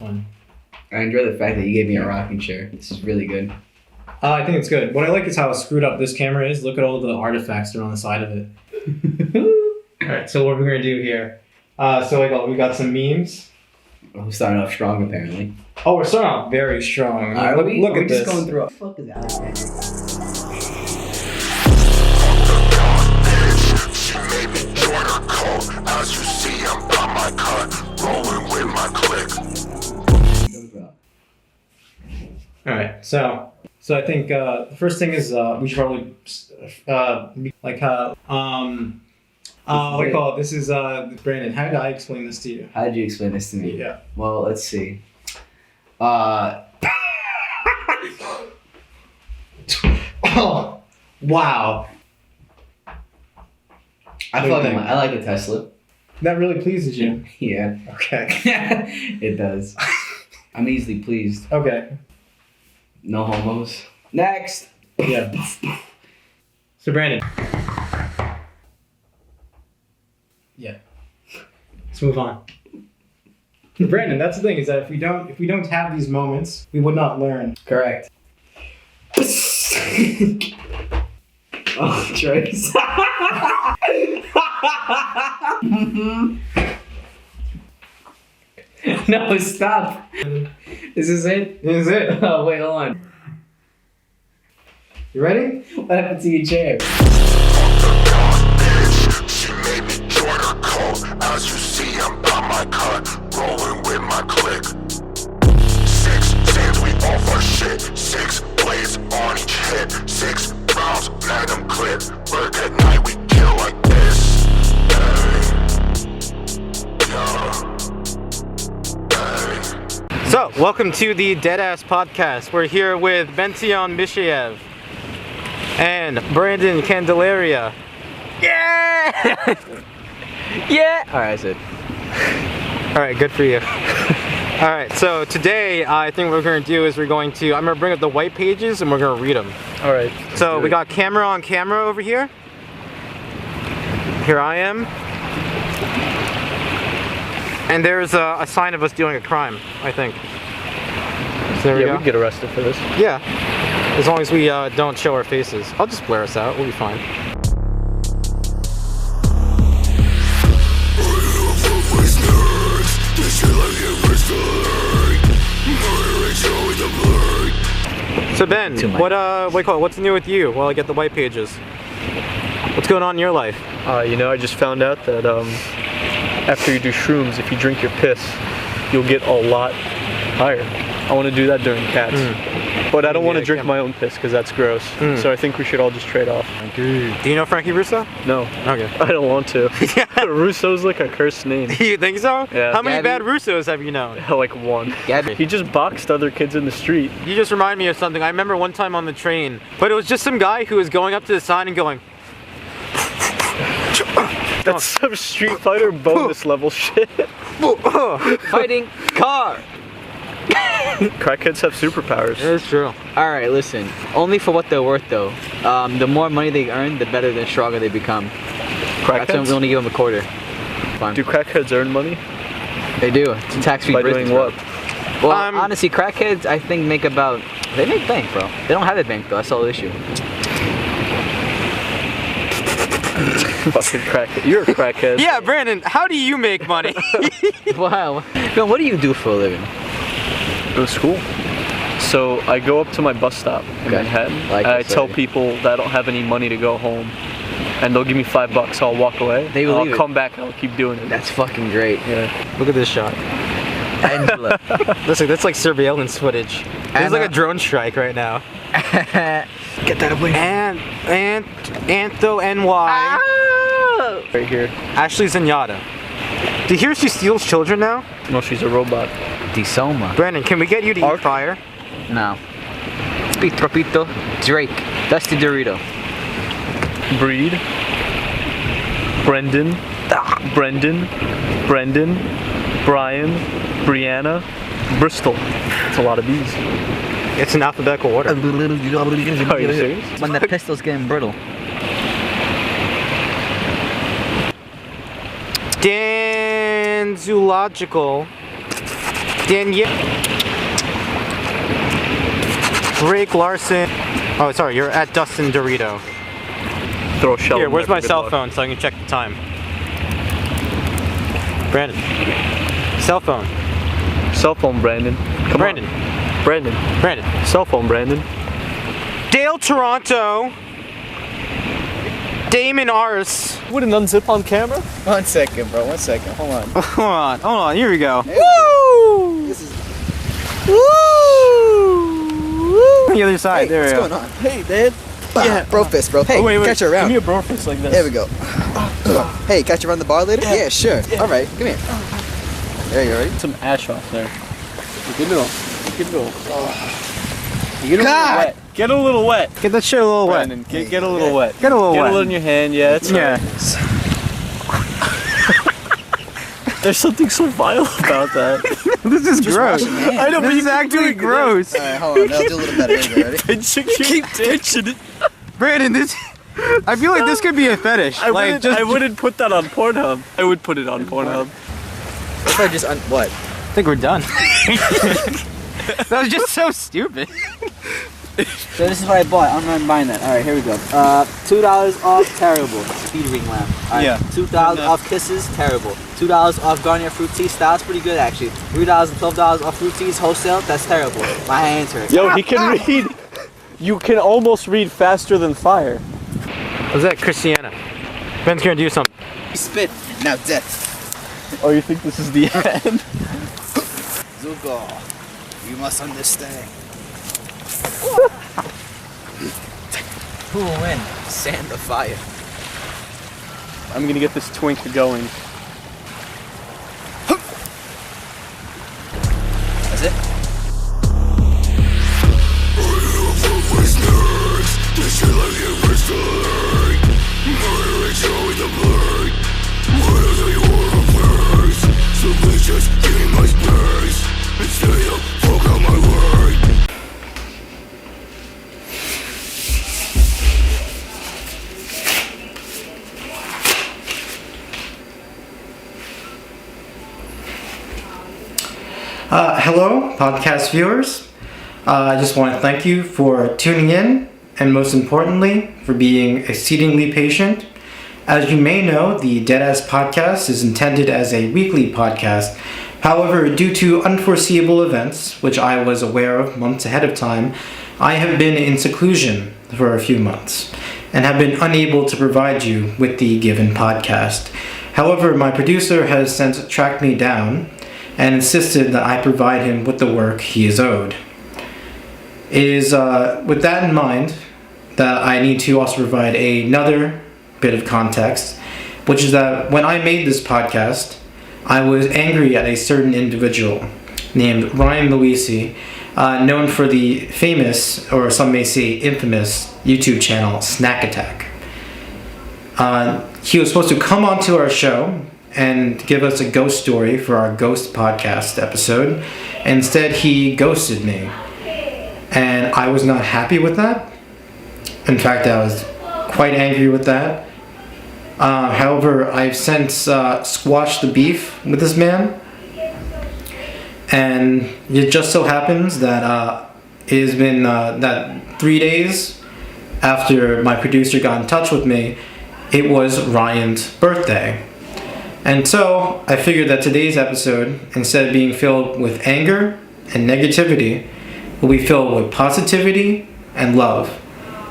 One. I enjoy the fact that you gave me a rocking chair. This is really good. I think it's good. What I like is how screwed up this camera is. Look at all the artifacts that are on the side of it. Alright, so what we're going to do here. We got some memes. We're starting off strong, apparently. Oh, we're starting off very strong. Look at this. Just going through. What the fuck is Alexander? As you see, I'm on my cut, rolling with my click. Alright, so I think the first thing is we should probably what do you call it? This is Brandon. How did I explain this to you? How did you explain this to me? Yeah. Well, let's see. Oh, wow. I like the Tesla. That really pleases you. Yeah. Okay. It does. I'm easily pleased. Okay. No homos. Next. Yeah. So Brandon. Yeah. Let's move on. Brandon, that's the thing, is that if we don't have these moments, we would not learn. Correct. Oh, Trace. No, stop. Is this it? This is it. Oh, wait, hold on. You ready? What happened to your chair? She made me join her cult. As you see, I'm on my cut, rolling with my click. 6 sands, we off our shit. 6 blades on each hit. 6 rounds, magnum clip. Work at night, we kill like this. So, welcome to the Deadass podcast. We're here with Bention Mishayev and Brandon Candelaria. Yeah! Yeah! Alright, that's it. Alright, good for you. Alright, so today I think what we're going to do is I'm going to bring up the white pages and we're going to read them. Alright. So we got camera on camera over here. Here I am. And there's a sign of us doing a crime, I think. So there we go. We can get arrested for this. Yeah, as long as we don't show our faces. I'll just blur us out, we'll be fine. So Ben, what's new with you while I get the white pages? What's going on in your life? I just found out that after you do shrooms, if you drink your piss, you'll get a lot higher. I want to do that during cats. But I don't want to drink my own piss because that's gross. So I think we should all just trade off. Do you know Frankie Russo? No. Okay. I don't want to. Russo's like a cursed name. You think so? Yeah. How many bad Russos have you known? Like one. Gabby. He just boxed other kids in the street. You just remind me of something. I remember one time on the train, but it was just some guy who was going up to the sign and going... That's some Street Fighter bonus level shit. Fighting car. Crackheads have superpowers. It's true. Alright, listen. Only for what they're worth though. The more money they earn, the better and stronger they become. That's why we only give them a quarter. Fine. Do crackheads earn money? They do. It's a tax-free By business. doing what? Well, honestly, crackheads I think make about... They make bank, bro. They don't have a bank though, that's the whole issue. Fucking crackhead. You're a crackhead. Yeah, Brandon, how do you make money? Wow. Man, what do you do for a living? Go to school. So I go up to my bus stop in Manhattan. I tell people that I don't have any money to go home, and they'll give me $5. I'll walk away. They will. I'll come back and I'll keep doing it. That's fucking great. Yeah. Look at this shot. Angela. That's like surveillance footage. There's like a drone strike right now. Get that away. And Antho NY. Right here. Ashley Zenyatta. Do you hear she steals children now? No, she's a robot. Disoma. Brandon, can we get you to eat fire? No. Speak Tropito. Drake. That's the Dorito. Breed. Brendan. Brian. Brianna. Bristol. It's a lot of B's. It's in alphabetical order. Are you serious? When the pistol's getting brittle. Dan Zoological Danielle. Drake Larson. Oh, sorry, you're at Dustin Dorito. Throw a shell. Here, in where's there my for good cell luck. phone so I can check the time? Brandon. Cell phone. Cell phone, Brandon. Come Brandon. on. Brandon. Brandon. Cell phone, Brandon. Dale Toronto. Damon Ars. Wouldn't unzip on camera? 1 second, bro. 1 second. Hold on. Hold on, here we go. Woo! This is. The other side, Hey, there we what's go. going on? Hey, Dad. Yeah. Bro fist, bro. Hey, catch her around. Give me a bro fist like this. There we go. Hey, catch you around the bar later? Yeah, sure. Yeah. All right, come here. There you ready? Some ash off there. Good little. Good little. You get a little God! wet. Get a little wet. Get that shit a little wet. Brandon, get a little wet. Get a little Get wet. a little in your hand, yeah. It's Yeah. There's something so vile about that. This is gross. wash your hands. I know, but This you is keep actually doing it. gross. All right, hold on. I'll do a little better. Here you go, ready? Keep pinching it. Brandon, this. I feel like this could be a fetish. I like, wouldn't put that on Pornhub. I would put it on Pornhub. What if I just what? I think we're done. That was just so stupid. So this is what I bought. I'm not buying that. All right, here we go. $2 off, terrible. Speed ring lamp. All right, Yeah. $2 off kisses, terrible. $2 off Garnier fruit tea, style's pretty good actually. $3 and $12 off fruit teas wholesale, that's terrible. My hands hurt. Yo, he can read. You can almost read faster than fire. Was that Christiana? Ben's gonna do something. Spit. Now death. Oh, you think this is the end? Zugo, you must understand. Who will win? Sand or fire? I'm gonna get this twink going. That's it? Hello, podcast viewers. I just want to thank you for tuning in, and most importantly, for being exceedingly patient. As you may know, the Deadass podcast is intended as a weekly podcast. However, due to unforeseeable events, which I was aware of months ahead of time, I have been in seclusion for a few months and have been unable to provide you with the given podcast. However, my producer has since tracked me down and insisted that I provide him with the work he is owed. It is with that in mind that I need to also provide another bit of context, which is that when I made this podcast, I was angry at a certain individual named Ryan Luisi, known for the famous, or some may say infamous, YouTube channel Snack Attack. He was supposed to come onto our show and give us a ghost story for our ghost podcast episode. Instead, he ghosted me, and I was not happy with that. In fact, I was quite angry with that. However, I've since squashed the beef with this man, and it just so happens that it has been that 3 days after my producer got in touch with me, it was Ryan's birthday. And so I figured that today's episode, instead of being filled with anger and negativity, will be filled with positivity and love.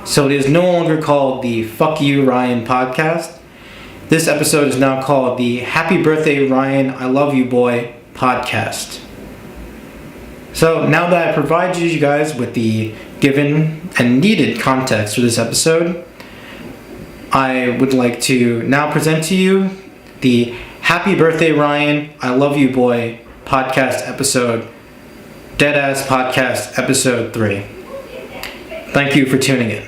So it is no longer called the Fuck You Ryan podcast. This episode is now called the Happy Birthday Ryan, I Love You Boy podcast. So now that I provide you guys with the given and needed context for this episode, I would like to now present to you the Happy Birthday Ryan, I Love You Boy podcast episode, Deadass Podcast episode 3. Thank you for tuning in.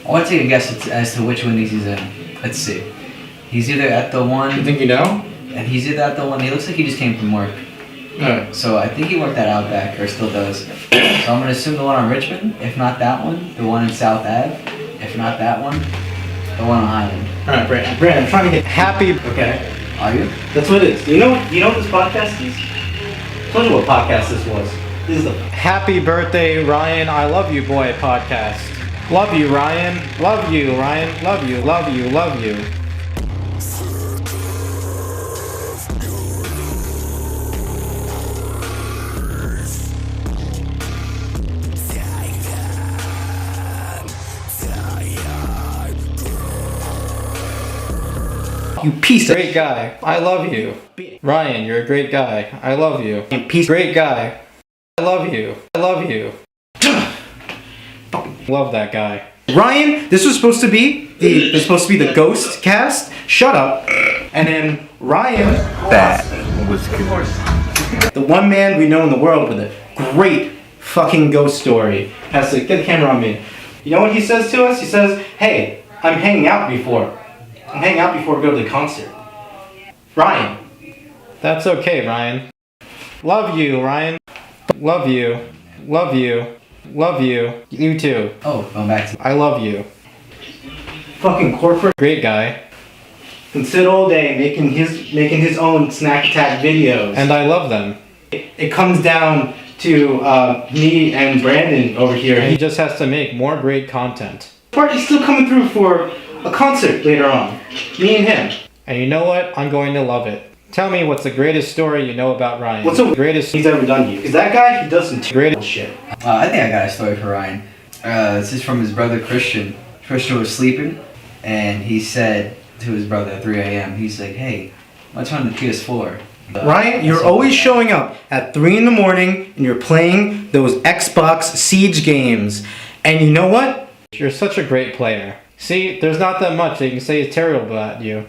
I want to take a guess as to which one he's in. Let's see. He's either at the one. You think you know? And he's either at the one. He looks like he just came from work. Alright. So I think he worked at Outback, or still does. So I'm gonna assume the one on Richmond. If not that one, the one in South Ave. If not that one, The one on Island. Alright, Brandon, I'm trying to get happy. Okay. Are you? That's what it is. You know what this podcast is? I told you what podcast this was. This is the Happy Birthday, Ryan, I Love You Boy podcast. Love you, Ryan. Love you, Ryan. Love you, love you, love you. You piece of great guy. I love you. Ryan, you're a great guy. I love you. You piece great guy. I love you. I love you. Love that guy. Ryan, this was supposed to be the ghost cast. Shut up. And then Ryan, That was good. the one man we know in the world with a great fucking ghost story, has to get the camera on me. You know what he says to us? He says, "Hey, I'm hanging out before we go to the concert." Ryan. That's okay, Ryan. Love you, Ryan. Love you. Love you. Love you. You too. Oh, going back to. I love you. Fucking corporate great guy. Can sit all day making his own snack attack videos. And I love them. It comes down to me and Brandon over here. He just has to make more great content. Party's still coming through for a concert later on. Me and him. And you know what? I'm going to love it. Tell me what's the greatest story you know about Ryan. What's the greatest he's ever done to you? Because that guy, he does some great shit. I think I got a story for Ryan. This is from his brother Christian. Christian was sleeping, and he said to his brother at 3 a.m., he's like, "Hey, let's run the PS4. Ryan, you're always showing up at 3 in the morning, and you're playing those Xbox Siege games. And you know what? You're such a great player. See, there's not that much that you can say is terrible about you.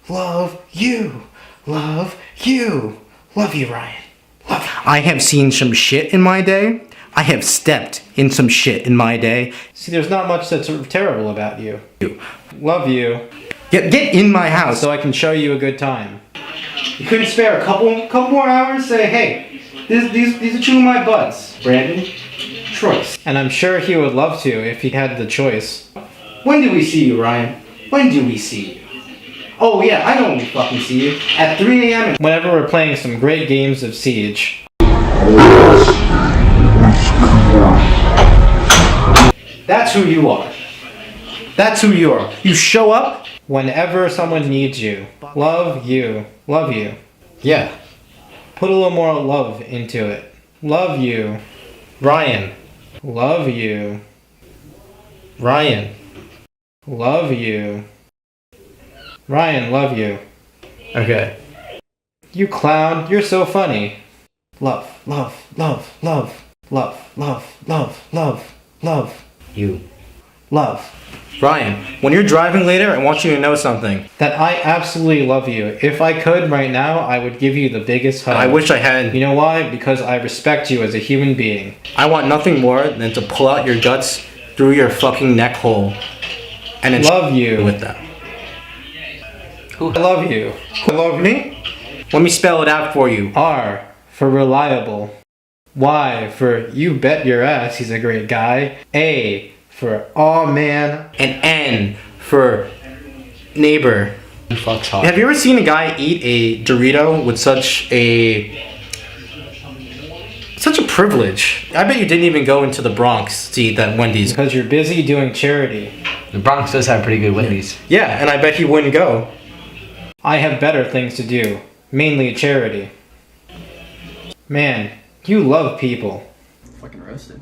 Love you. Love you. Love you, Ryan. Love you. I have seen some shit in my day. I have stepped in some shit in my day. See, there's not much that's terrible about you. Love you. Get in my house so I can show you a good time. You couldn't spare a couple more hours? Say, hey, these are two of my buds, Brandon. Choice. And I'm sure he would love to if he had the choice. When do we see you, Ryan? When do we see you? Oh yeah, I know when we fucking see you. At 3 a.m. Whenever we're playing some great games of Siege. That's who you are. That's who you are. You show up whenever someone needs you. Love you. Love you. Yeah. Put a little more love into it. Love you. Ryan. Love you. Ryan. Love you. Ryan, love you. Okay. You clown, you're so funny. Love, love, love, love, love, love, love, love, love. You. Love. Ryan, when you're driving later, I want you to know something. That I absolutely love you. If I could right now, I would give you the biggest hug. I wish I had. You know why? Because I respect you as a human being. I want nothing more than to pull out your guts through your fucking neck hole. And then love you with them. I love you. You love me? Let me spell it out for you. R for reliable. Y for you bet your ass he's a great guy. A for aw man. And N for neighbor. Have you ever seen a guy eat a Dorito with such a privilege? I bet you didn't even go into the Bronx to eat that Wendy's. Because you're busy doing charity. The Bronx does have pretty good Wendy's. Yeah, and I bet he wouldn't go. I have better things to do, mainly charity. Man, you love people. Fucking roasted.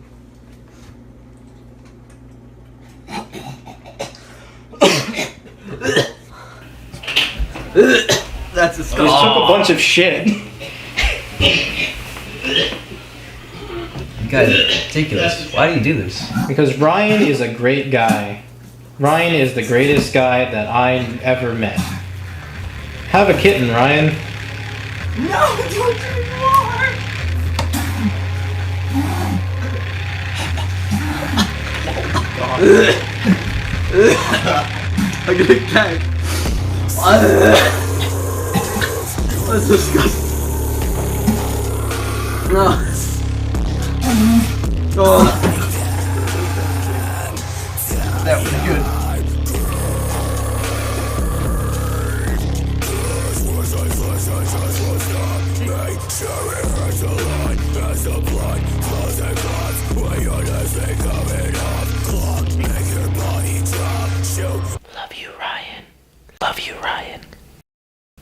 That's disgusting. I just took a bunch of shit. You guys are ridiculous. Why do you do this? Because Ryan is a great guy. Ryan is the greatest guy that I ever met. Have a kitten, Ryan. No, don't do more! I get a gag. That's disgusting. No. Oh. That was good. Love you, Ryan. Love you, Ryan.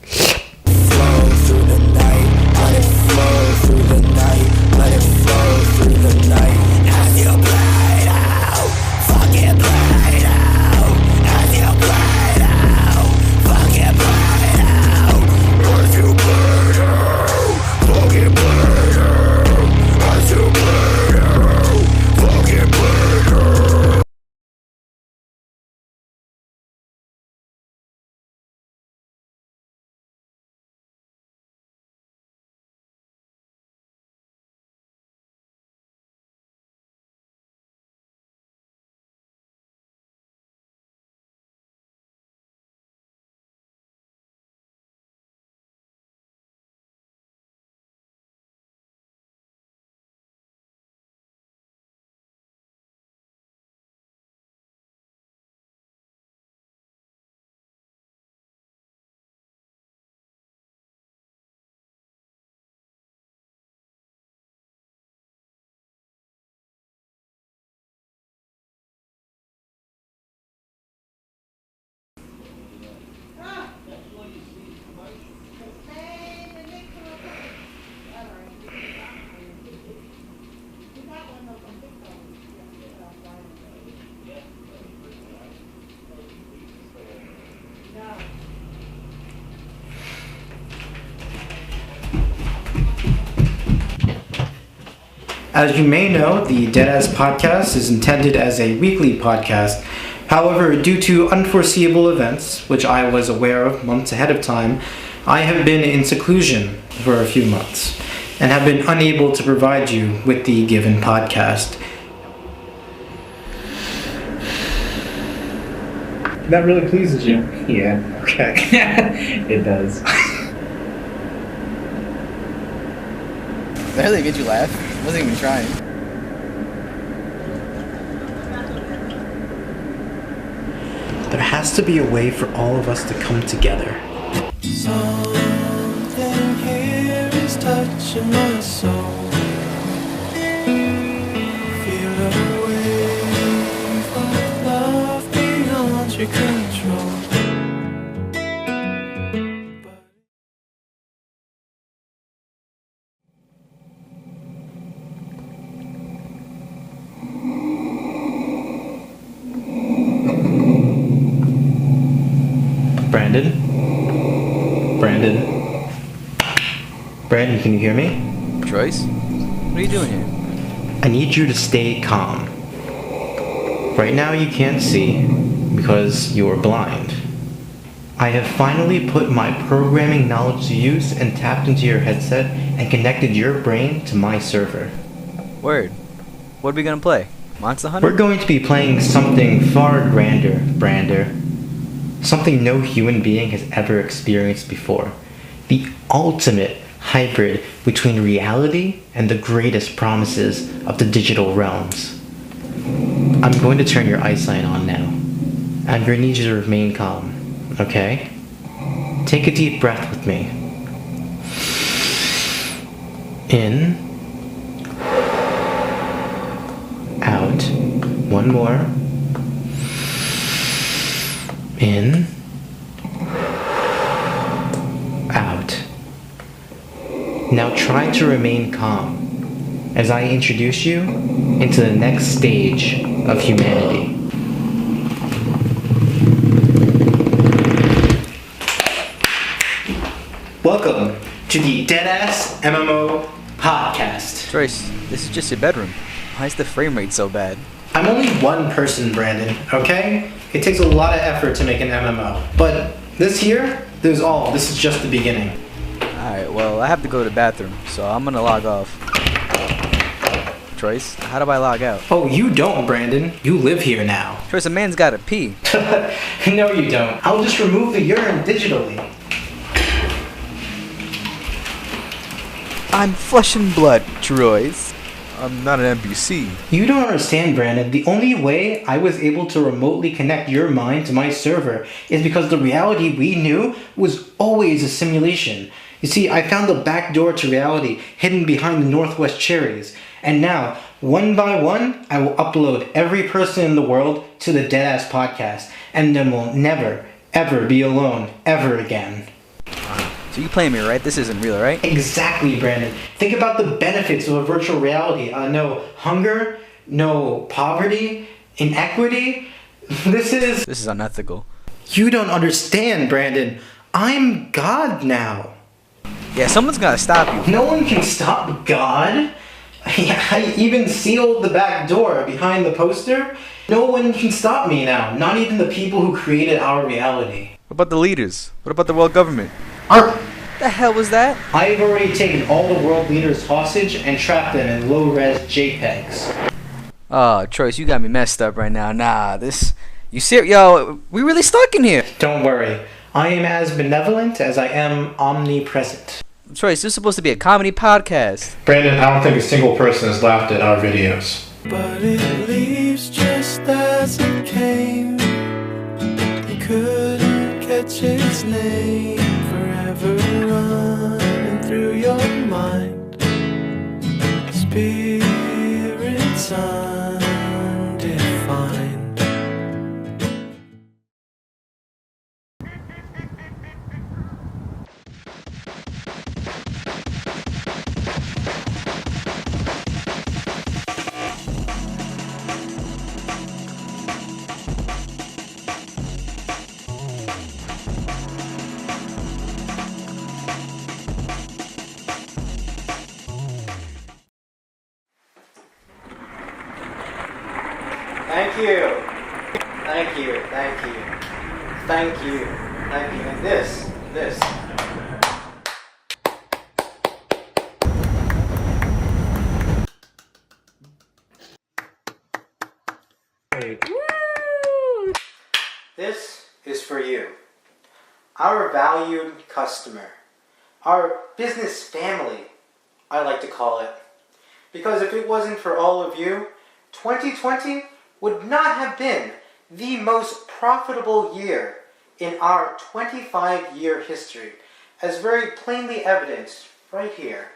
Flow through the night, let it flow through the night, let it flow through the night. As you play it out, fucking play it out. As you play it out, fucking play it out. As you play it out, fucking play it out. As you play it out, fucking play it out. As you may know, the Deadass podcast is intended as a weekly podcast. However, due to unforeseeable events, which I was aware of months ahead of time, I have been in seclusion for a few months and have been unable to provide you with the given podcast. That really pleases you? Yeah, okay. It does. That really made you laugh? I wasn't even trying. There has to be a way for all of us to come together. Something here is touching my soul. Feel a wave of love beyond your control. Brandon, can you hear me? Joyce? What are you doing here? I need you to stay calm. Right now you can't see because you're blind. I have finally put my programming knowledge to use and tapped into your headset and connected your brain to my server. Word. What are we gonna play? Monster Hunter? We're going to be playing something far grander, Brander. Something no human being has ever experienced before. The ultimate hybrid between reality and the greatest promises of the digital realms. I'm going to turn your eyesight on now. I'm going to need you to remain calm, okay? Take a deep breath with me. In. Out. One more. In. Out. Now try to remain calm as I introduce you into the next stage of humanity. Welcome to the Deadass MMO podcast. Joyce, this is just your bedroom. Why is the frame rate so bad? I'm only one person, Brandon, okay? It takes a lot of effort to make an MMO. But this is just the beginning. Alright, well, I have to go to the bathroom, so I'm gonna log off. Joyce, how do I log out? Oh, you don't, Brandon. You live here now. Joyce, a man's gotta pee. No, you don't. I'll just remove the urine digitally. I'm flesh and blood, Joyce. I'm not an NPC. You don't understand, Brandon. The only way I was able to remotely connect your mind to my server is because the reality we knew was always a simulation. You see, I found the back door to reality hidden behind the Northwest cherries. And now, One by one, I will upload every person in the world to the Deadass podcast, and then we'll never, ever be alone, ever again. So you playing me, right? This isn't real, right? Exactly, Brandon. Think about the benefits of a virtual reality. No hunger, no poverty, inequity. This is unethical. You don't understand, Brandon. I'm God now. Yeah, someone's gotta stop you. No one can stop God. I even sealed the back door behind the poster. No one can stop me now. Not even the people who created our reality. What about the leaders? What about the world government? The hell was that? I've already taken all the world leaders hostage and trapped them in low-res JPEGs. Oh, Troyce, you got me messed up right now. Nah, you serious? Yo, we really stuck in here. Don't worry. I am as benevolent as I am omnipresent. Troyce, this is supposed to be a comedy podcast. Brandon, I don't think a single person has laughed at our videos. But it leaves just as it came. You couldn't catch its name. Forever running through your mind. Spirits undefined. Thank you. Thank you. Thank you. Thank you. Thank you. And this. This is for you, our valued customer, our business family, I like to call it. Because if it wasn't for all of you, 2020 would not have been the most profitable year in our 25-year history, as very plainly evidenced right here.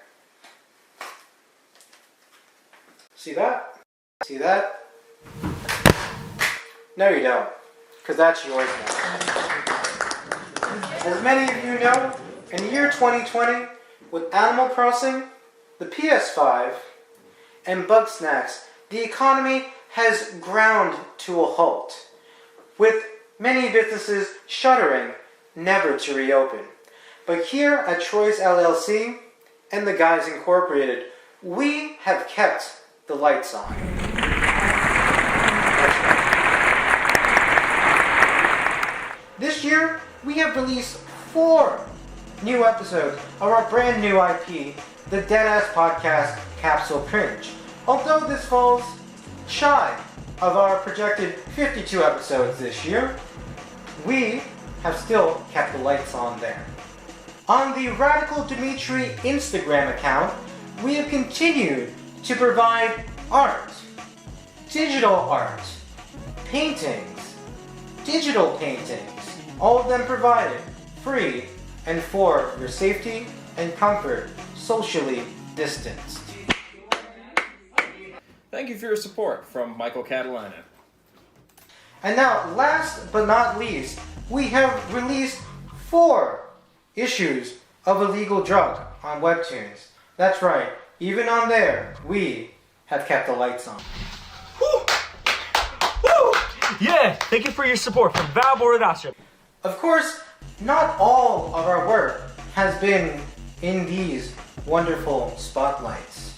See that? See that? No, you don't, because that's yours now. As many of you know, in the year 2020, with Animal Crossing, the PS5, and Bug Snacks, the economy has ground to a halt, with many businesses shuttering, never to reopen. But here at Troyce LLC and the Guys Incorporated, we have kept the lights on. This year, we have released 4 new episodes of our brand new IP, the Deadass podcast Capsule Cringe. Although this falls shy of our projected 52 episodes this year, we have still kept the lights on there. On the Radical Dimitri Instagram account, we have continued to provide art, digital art, paintings, digital paintings, all of them provided free and for your safety and comfort, socially distanced. Thank you for your support from Michael Catalina. And now, last but not least, we have released 4 issues of Illegal Drug on Webtoons. That's right, even on there, we have kept the lights on. Woo! Woo! Yeah, thank you for your support from Marble Hornets. Of course, not all of our work has been in these wonderful spotlights,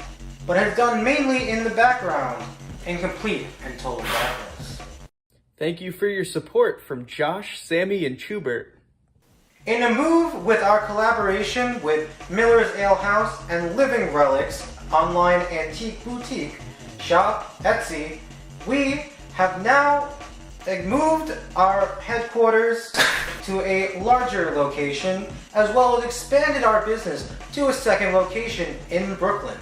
but has done mainly in the background in complete and total darkness. Thank you for your support from Josh, Sammy, and Chubert. In a move with our collaboration with Miller's Ale House and Living Relics online antique boutique shop Etsy, we have now moved our headquarters to a larger location, as well as expanded our business to a second location in Brooklyn.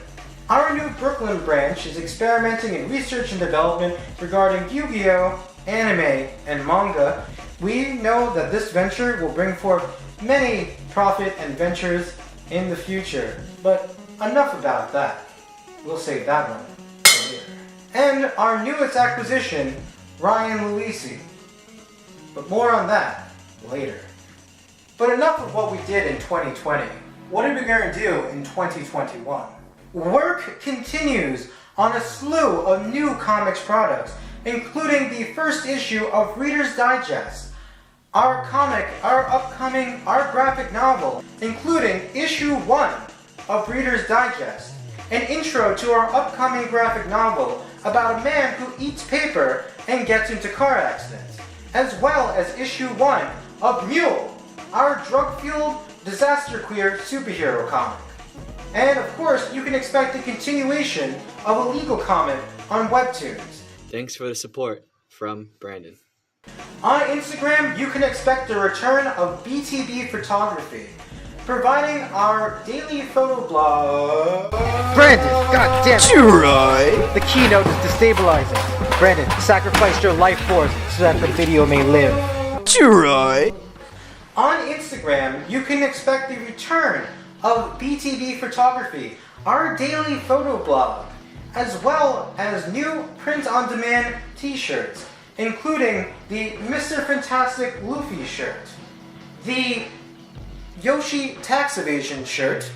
Our new Brooklyn branch is experimenting in research and development regarding Yu-Gi-Oh!, anime, and manga. We know that this venture will bring forth many profit and ventures in the future, but enough about that. We'll save that one for later. and our newest acquisition, Ryan Luisi. But more on that later. But enough of what we did in 2020. What are we going to do in 2021? Work continues on a slew of new comics products, including the first issue of Reader's Digest, our graphic novel, including issue 1 of Reader's Digest, an intro to our upcoming graphic novel about a man who eats paper and gets into car accidents, as well as issue 1 of Mule, our drug-fueled, disaster-queer superhero comic. And of course, you can expect a continuation of a legal comic on Webtoons. Thanks for the support from Brandon. On Instagram, you can expect the return of BTB Photography, providing our daily photo blog. Brandon, goddammit! You're right. The keynote is destabilizing. Brandon, sacrifice your life force so that the video may live. You're right. On Instagram, you can expect the return of BTB Photography, our daily photo blog, as well as new print-on-demand t-shirts, including the Mr. Fantastic Luffy shirt, the Yoshi Tax Evasion shirt,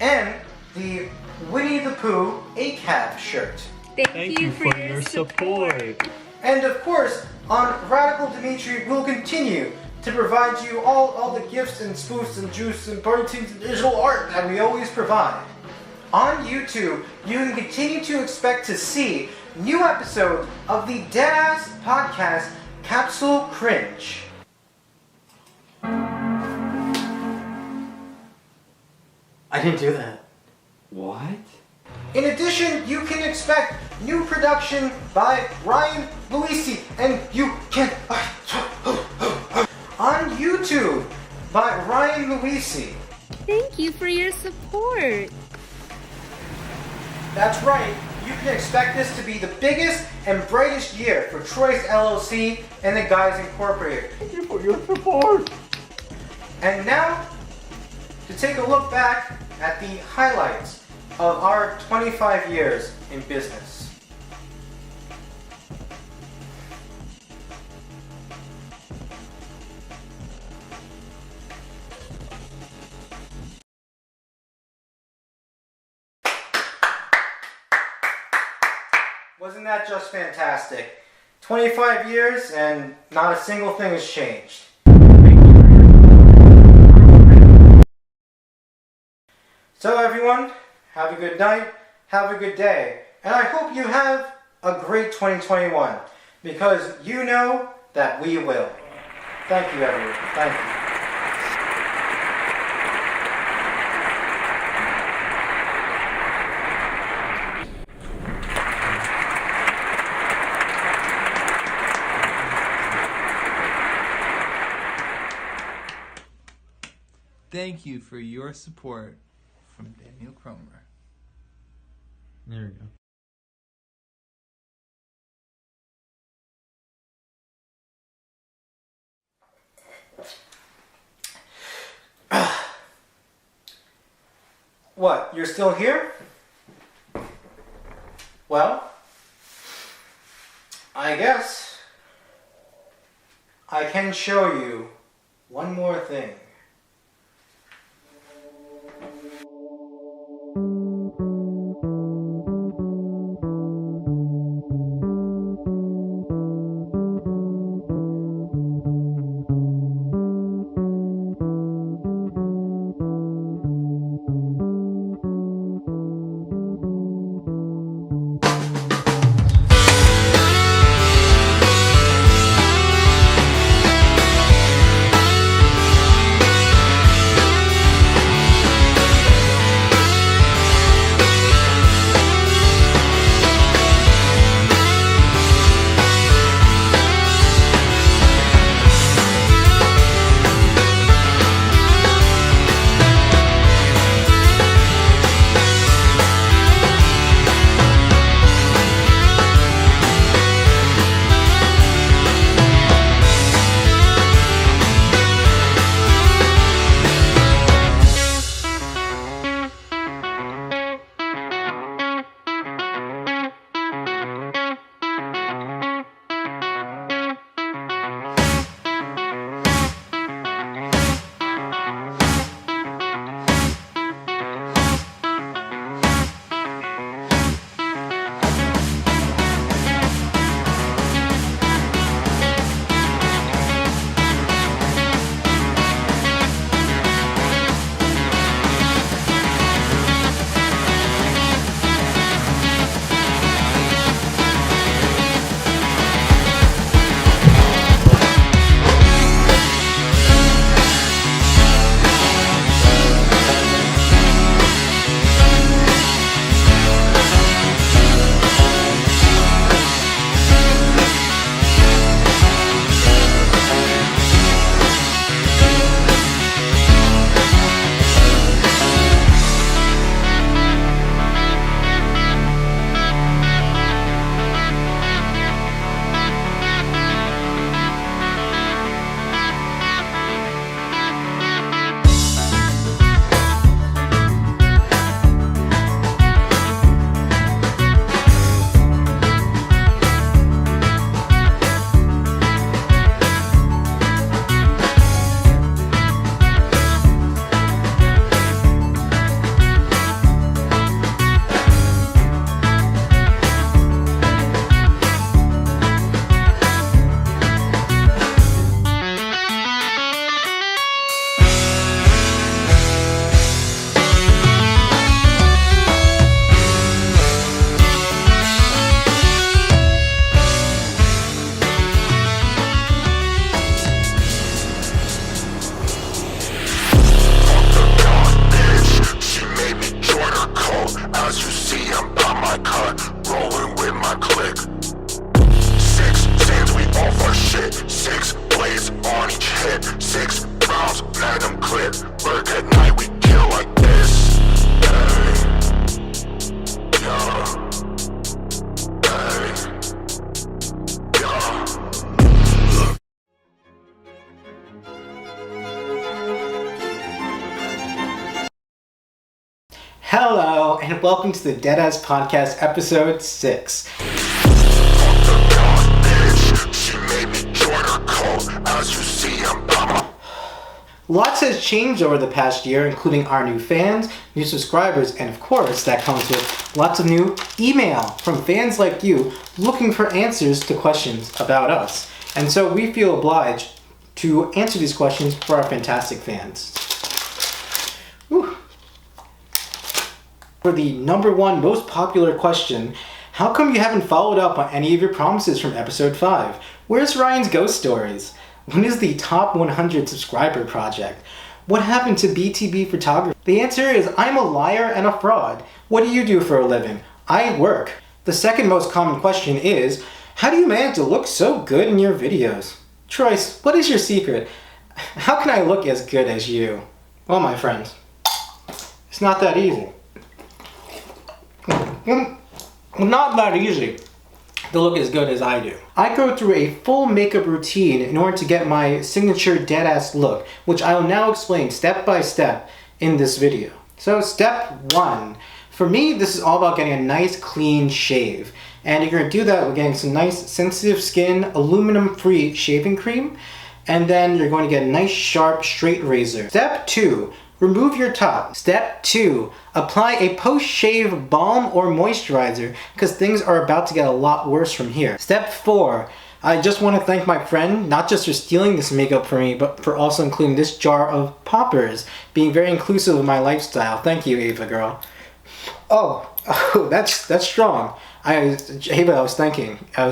and the Winnie the Pooh ACAB shirt. Thank you for your support. And of course, on Radical Dimitri, we'll continue to provide you all the gifts and spoofs and juice and party teams and digital art that we always provide. On YouTube, you can continue to expect to see new episodes of the deadass podcast Capsule Cringe. I didn't do that. What? In addition, you can expect new production by Ryan Luisi, and you can on YouTube by Ryan Luisi. Thank you for your support. That's right. You can expect this to be the biggest and brightest year for Troy's LLC and the Guys Incorporated. Thank you for your support. And now, to take a look back at the highlights of our 25 years in business. Wasn't that just fantastic? 25 years and not a single thing has changed. So everyone, have a good night, have a good day, and I hope you have a great 2021, because you know that we will. Thank you everyone, thank you. Thank you for your support from Daniel Cromer. There we go. What, you're still here? Well, I guess I can show you one more thing. clip. Work at night, we kill like this. Hey, yeah. Hey, yeah. Hello, and welcome to the Deadass Podcast, episode 6. Lots has changed over the past year, including our new fans, new subscribers, and of course, that comes with lots of new email from fans like you looking for answers to questions about us. And so we feel obliged to answer these questions for our fantastic fans. Whew. For the number one most popular question, how come you haven't followed up on any of your promises from episode 5? Where's Ryan's ghost stories? When is the top 100 subscriber project? What happened to BTB photography? The answer is I'm a liar and a fraud. What do you do for a living? I work. The second most common question is, how do you manage to look so good in your videos? Troyce, what is your secret? How can I look as good as you? Well, my friends, it's not that easy. Not that easy to look as good as I do. I go through a full makeup routine in order to get my signature deadass look, which I will now explain step by step in this video. So step 1. For me, this is all about getting a nice clean shave. And you're going to do that with getting some nice sensitive skin, aluminum-free shaving cream. And then you're going to get a nice sharp straight razor. Step 2. Remove your top. Step 2, apply a post-shave balm or moisturizer because things are about to get a lot worse from here. Step 4, I just want to thank my friend, not just for stealing this makeup for me, but for also including this jar of poppers, being very inclusive of my lifestyle. Thank you, Ava girl. Oh, that's strong. Ava, I was thinking. I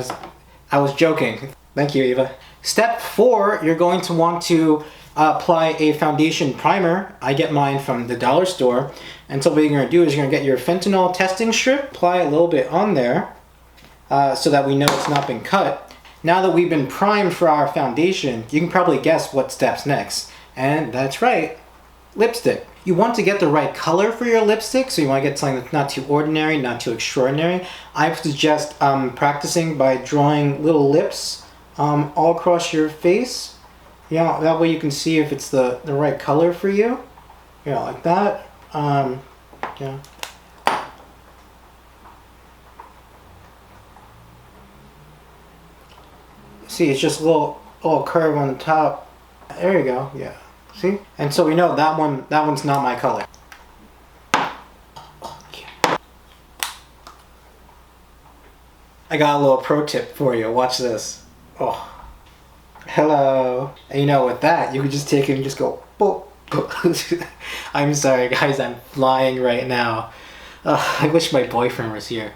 was joking. Thank you, Ava. Step 4, you're going to want to apply a foundation primer. I get mine from the dollar store. And so what you're going to do is you're going to get your fentanyl testing strip, apply a little bit on there so that we know it's not been cut. Now that we've been primed for our foundation, you can probably guess what step's next. And that's right, lipstick. You want to get the right color for your lipstick, so you want to get something that's not too ordinary, not too extraordinary. I suggest practicing by drawing little lips all across your face. Yeah, that way you can see if it's the right color for you. Yeah, like that. Yeah. See, it's just a little curve on the top. There you go. Yeah. See? And so we know that one's not my color. I got a little pro tip for you. Watch this. Oh. Hello. And you know, with that, you could just take it and just go, boop. I'm sorry, guys, I'm flying right now. I wish my boyfriend was here.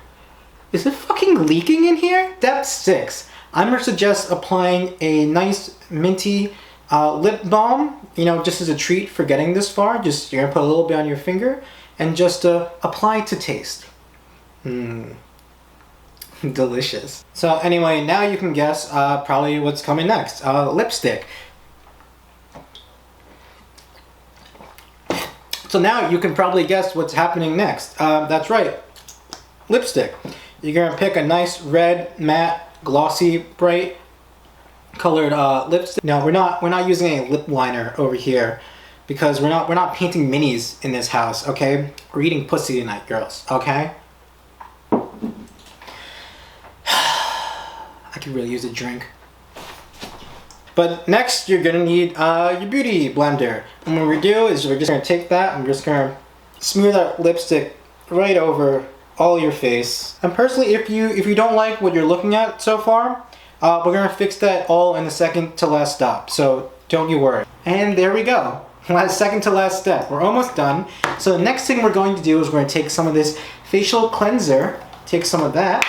Is it fucking leaking in here? Step 6. I'm going to suggest applying a nice minty lip balm, you know, just as a treat for getting this far. Just, you're going to put a little bit on your finger and just apply to taste. Delicious. So anyway, now you can guess probably what's coming next. Lipstick. So now you can probably guess what's happening next. That's right. Lipstick. You're going to pick a nice red, matte, glossy, bright colored lipstick. No, we're not using a lip liner over here because we're not painting minis in this house, okay? We're eating pussy tonight, girls, okay? I could really use a drink. But next, you're gonna need your beauty blender. And what we do is we're just gonna take that and we're just gonna smear that lipstick right over all your face. And personally, if you don't like what you're looking at so far, we're gonna fix that all in the second to last stop. So don't you worry. And there we go. Second to last step. We're almost done. So the next thing we're going to do is we're gonna take some of this facial cleanser, take some of that,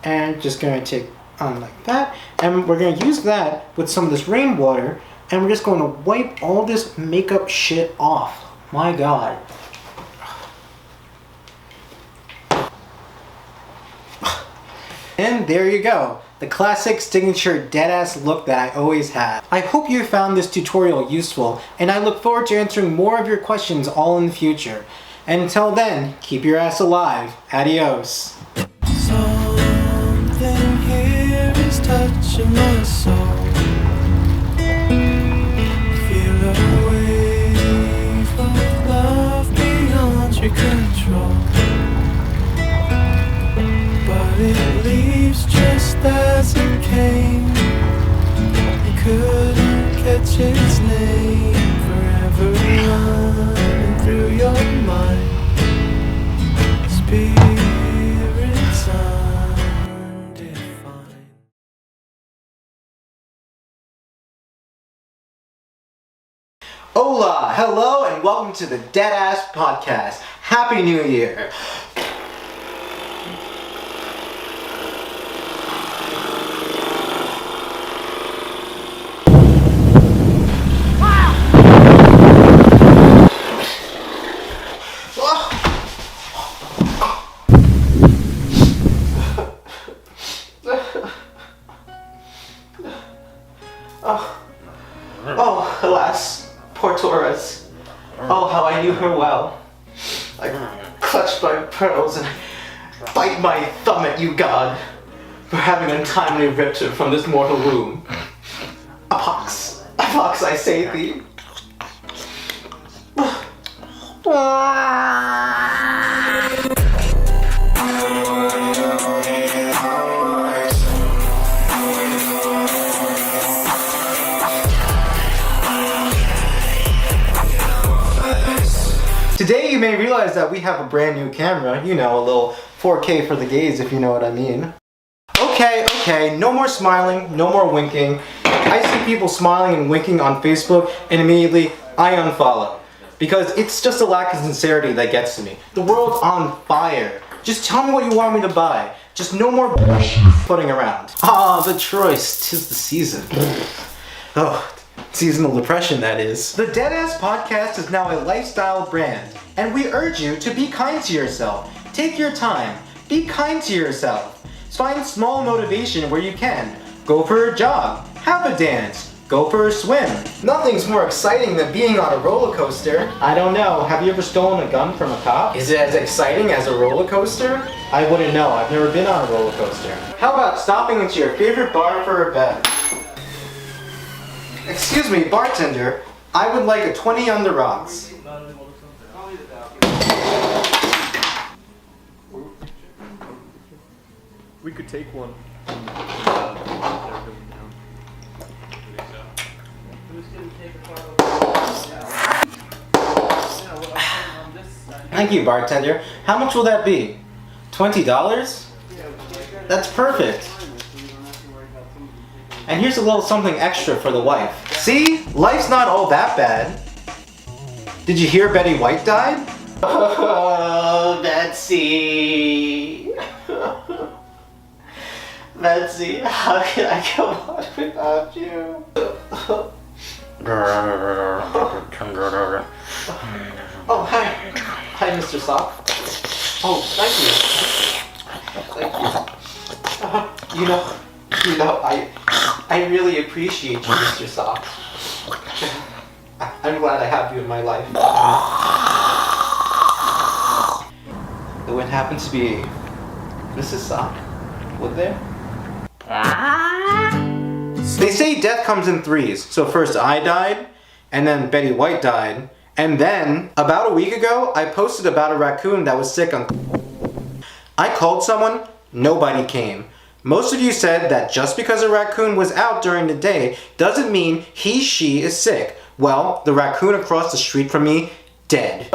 and just gonna take on like that, and we're going to use that with some of this rainwater, and we're just going to wipe all this makeup shit off. My god. And there you go. the classic signature deadass look that I always have. I hope you found this tutorial useful, and I look forward to answering more of your questions all in the future. And until then, keep your ass alive. Adios. Something here is touching my soul. Feel a wave of love beyond your control. But it leaves just as it came. You couldn't catch its name. Forever running through your mind. Spirits undefined. Hola, hello, and welcome to the Deadass Podcast. Happy New Year. Oh, alas, poor Torres. Oh, how I knew her well. I clutched my pearls and bite my thumb at you, God, for having untimely ripped her from this mortal womb. A pox, I say thee. Today you may realize that we have a brand new camera, you know, a little 4K for the gays if you know what I mean. Okay, no more smiling, no more winking. I see people smiling and winking on Facebook and immediately I unfollow. Because it's just a lack of sincerity that gets to me. The world's on fire. Just tell me what you want me to buy. Just no more putting around. Ah, the choice, 'tis the season. Oh, seasonal depression, that is. The Deadass Podcast is now a lifestyle brand, and we urge you to be kind to yourself. Take your time. Be kind to yourself. Find small motivation where you can. Go for a jog. Have a dance. Go for a swim. Nothing's more exciting than being on a roller coaster. I don't know, have you ever stolen a gun from a cop? Is it as exciting as a roller coaster? I wouldn't know, I've never been on a roller coaster. How about stopping into your favorite bar for a bet? Excuse me, bartender, I would like a 20 on the rocks. We could take one. Thank you, bartender. How much will that be? $20? That's perfect. And here's a little something extra for the wife. See? Life's not all that bad. Did you hear Betty White died? Oh, Betsy. Betsy, how can I go on without you? Oh, hi. Hi, Mr. Sock. Oh, thank you. You know, I really appreciate you, Mr. Sock. I'm glad I have you in my life. It would happen to be Mrs. Sock, would there? They say death comes in threes. So first I died, and then Betty White died, and then about a week ago I posted about a raccoon that was sick on. I called someone, nobody came. Most of you said that just because a raccoon was out during the day doesn't mean she is sick. Well, the raccoon across the street from me, dead.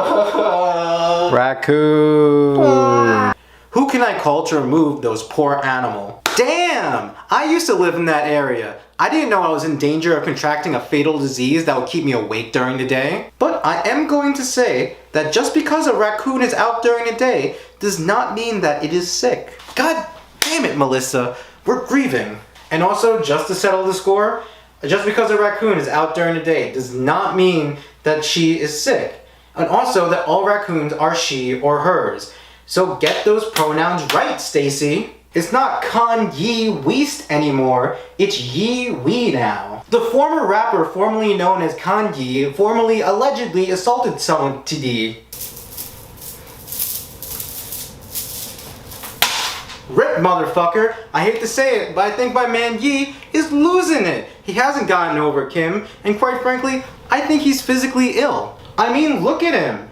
Raccoon. Who can I call to remove those poor animal? Damn! I used to live in that area. I didn't know I was in danger of contracting a fatal disease that would keep me awake during the day. But I am going to say that just because a raccoon is out during the day does not mean that it is sick. God damn it, Melissa. We're grieving. And also, just to settle the score, just because a raccoon is out during the day does not mean that she is sick. And also that all raccoons are she or hers. So get those pronouns right, Stacy. It's not Kanye West anymore, it's Ye Wee now. The former rapper formerly known as Kanye formerly allegedly assaulted someone today. Rip, motherfucker. I hate to say it, but I think my man Ye is losing it. He hasn't gotten over Kim, and quite frankly, I think he's physically ill. I mean, look at him.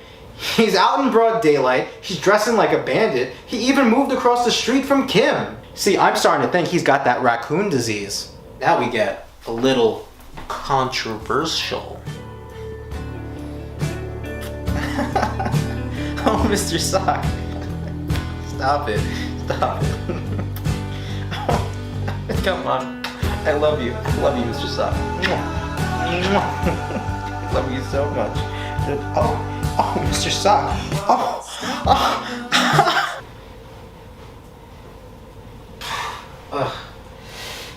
He's out in broad daylight, he's dressing like a bandit, he even moved across the street from Kim. See, I'm starting to think he's got that raccoon disease. Now we get a little controversial. Oh, Mr. Sock. Stop it. Stop it. Come on. I love you. I love you, Mr. Sock. I love you so much. Oh, Mr. Sock.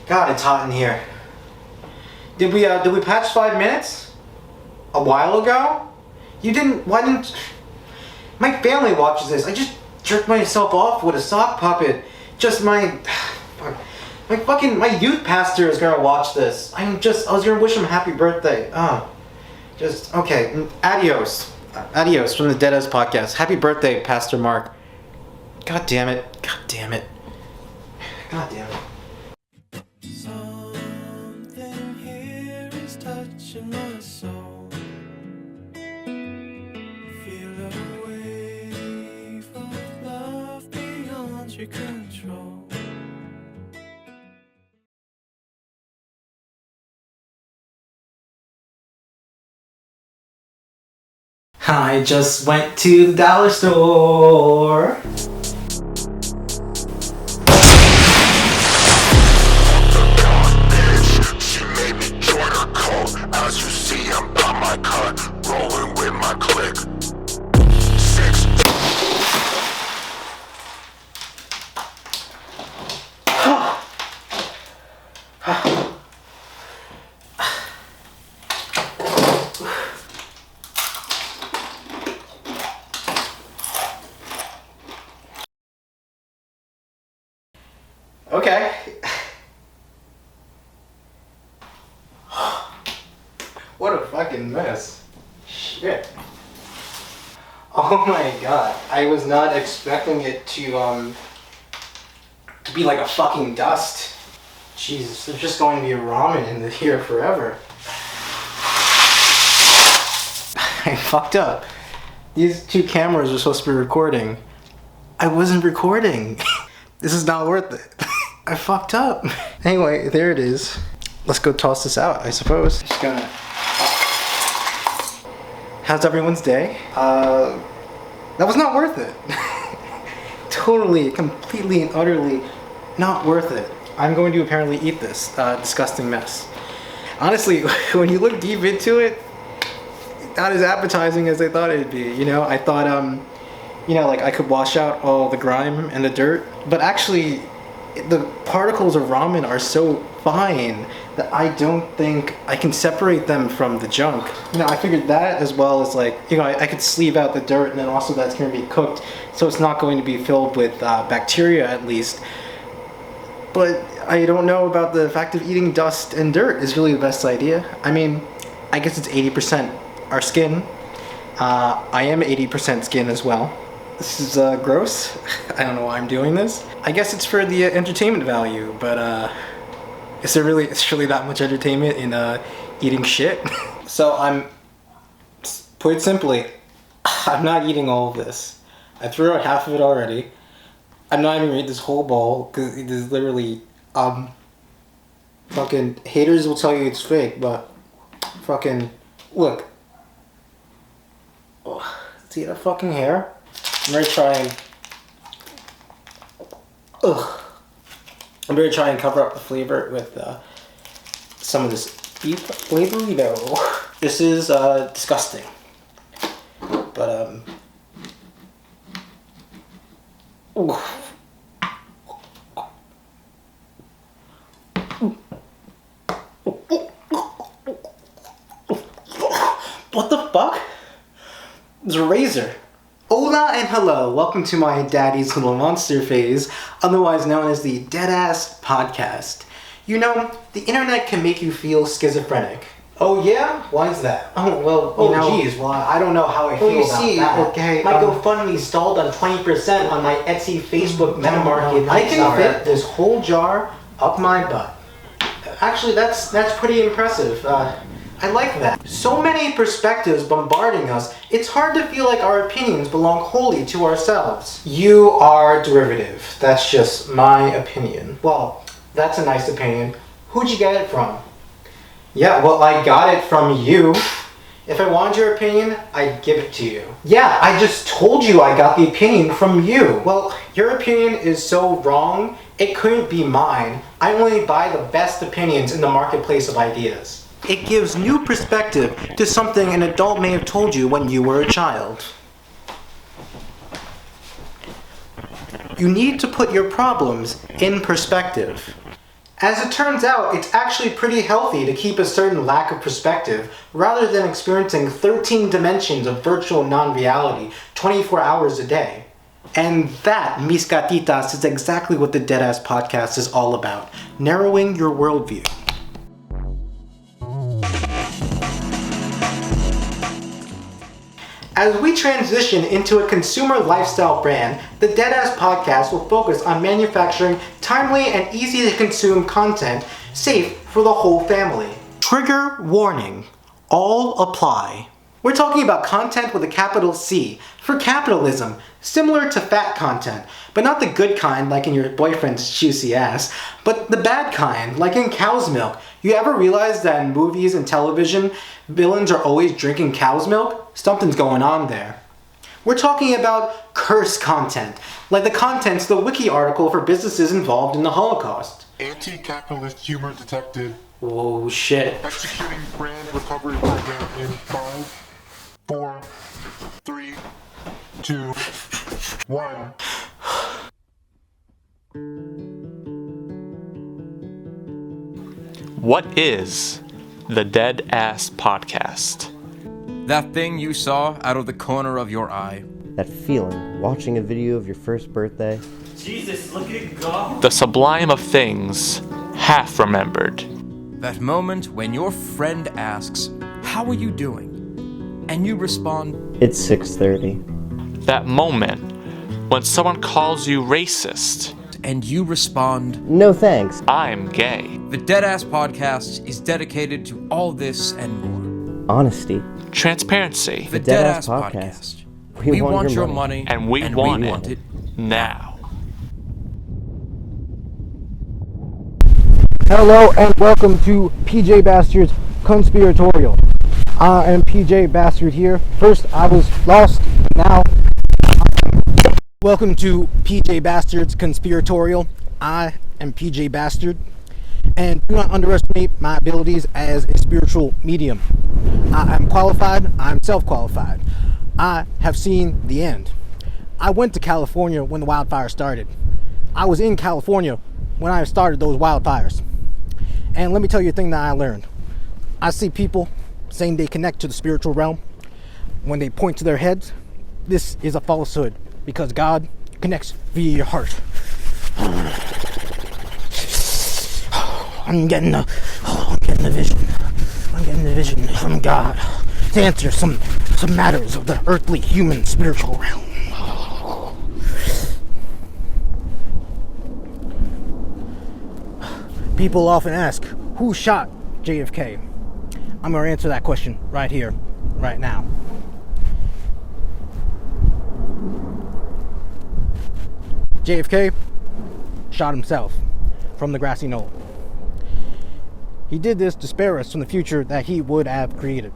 God, it's hot in here. Did we patch 5 minutes? A while ago? Why didn't... My family watches this. I just jerked myself off with a sock puppet. Just my youth pastor is gonna watch this. I was gonna wish him happy birthday. Okay, adios. Adios from the Deadass podcast. Happy birthday, Pastor Mark. God damn it. God damn it. God damn it. Something here is touching my soul. Feel a wave of love beyond your control. I just went to the dollar store. She made me join her cult. As you see, I'm by my cut, rolling with my clique. 6. Okay. What a fucking mess. Shit. Oh my god. I was not expecting it to be like a fucking dust. Jesus, there's just going to be ramen in here forever. I fucked up. These 2 cameras were supposed to be recording. I wasn't recording. This is not worth it. I fucked up. Anyway, there it is. Let's go toss this out, I suppose. Just gonna... How's everyone's day? That was not worth it. Totally, completely, and utterly not worth it. I'm going to apparently eat this disgusting mess. Honestly, when you look deep into it, not as appetizing as I thought it'd be. You know, I thought, like I could wash out all the grime and the dirt, but actually, the particles of ramen are so fine that I don't think I can separate them from the junk. You know, I figured that as well as like, you know, I could sleeve out the dirt and then also that's going to be cooked, so it's not going to be filled with bacteria at least. But I don't know about the fact of eating dust and dirt is really the best idea. I mean, I guess it's 80% our skin. I am 80% skin as well. This is gross. I don't know why I'm doing this. I guess it's for the entertainment value, but is there really that much entertainment in eating shit? So put it simply, I'm not eating all of this. I threw out half of it already. I'm not even gonna eat this whole bowl because it is literally fucking haters will tell you it's fake, but fucking look. Oh, see that fucking hair? I'm gonna try and cover up the flavor with some of this beef flavorito. This is disgusting, but ooh. What the fuck? There's a razor. Hola and hello, welcome to my daddy's little monster phase, otherwise known as the Deadass Podcast. You know, the internet can make you feel schizophrenic. Oh yeah? Why is that? Oh, well, geez, well, I don't know how I feel about that. Okay, my GoFundMe stalled on 20% on my Etsy Facebook meta market. I can fit this whole jar up my butt. Actually, that's pretty impressive. I like that. So many perspectives bombarding us, it's hard to feel like our opinions belong wholly to ourselves. You are derivative. That's just my opinion. Well, that's a nice opinion. Who'd you get it from? Yeah, well, I got it from you. If I wanted your opinion, I'd give it to you. Yeah, I just told you I got the opinion from you. Well, your opinion is so wrong, it couldn't be mine. I only buy the best opinions in the marketplace of ideas. It gives new perspective to something an adult may have told you when you were a child. You need to put your problems in perspective. As it turns out, it's actually pretty healthy to keep a certain lack of perspective rather than experiencing 13 dimensions of virtual non-reality 24 hours a day. And that, mis gatitas, is exactly what the Deadass Podcast is all about, narrowing your worldview. As we transition into a consumer lifestyle brand, the Deadass Podcast will focus on manufacturing timely and easy to consume content safe for the whole family. Trigger warning. All apply. We're talking about content with a capital C, for capitalism, similar to fat content, but not the good kind like in your boyfriend's juicy ass, but the bad kind like in cow's milk. You ever realize that in movies and television, villains are always drinking cow's milk? Something's going on there. We're talking about curse content, like the contents of the wiki article for businesses involved in the Holocaust. Anti-capitalist humor detected. Oh shit. Executing brand recovery program in 5, 4, 3, 2, 1. What is the Deadass Podcast? That thing you saw out of the corner of your eye. That feeling, watching a video of your first birthday. Jesus, look at it go. The sublime of things, half remembered. That moment when your friend asks, "How are you doing?" And you respond, "It's 6:30. That moment when someone calls you racist. And you respond, "No thanks. I'm gay." The Deadass Podcast is dedicated to all this and more. Honesty. Transparency. The Deadass Podcast. We want your money. And we want it now. Hello and welcome to PJ Bastard's Conspiratorial. I am PJ Bastard here. First I was lost, now welcome to PJ Bastard's Conspiratorial. I am PJ Bastard, and do not underestimate my abilities as a spiritual medium. I am qualified, I'm self-qualified. I have seen the end. I went to California when the wildfire started. I was in California when I started those wildfires. And let me tell you a thing that I learned. I see people saying they connect to the spiritual realm. When they point to their heads, this is a falsehood, because God connects via your heart. I'm getting the vision. I'm getting the vision from God to answer some matters of the earthly, human, spiritual realm. People often ask, who shot JFK? I'm going to answer that question right here, right now. JFK shot himself from the grassy knoll. He did this to spare us from the future that he would have created.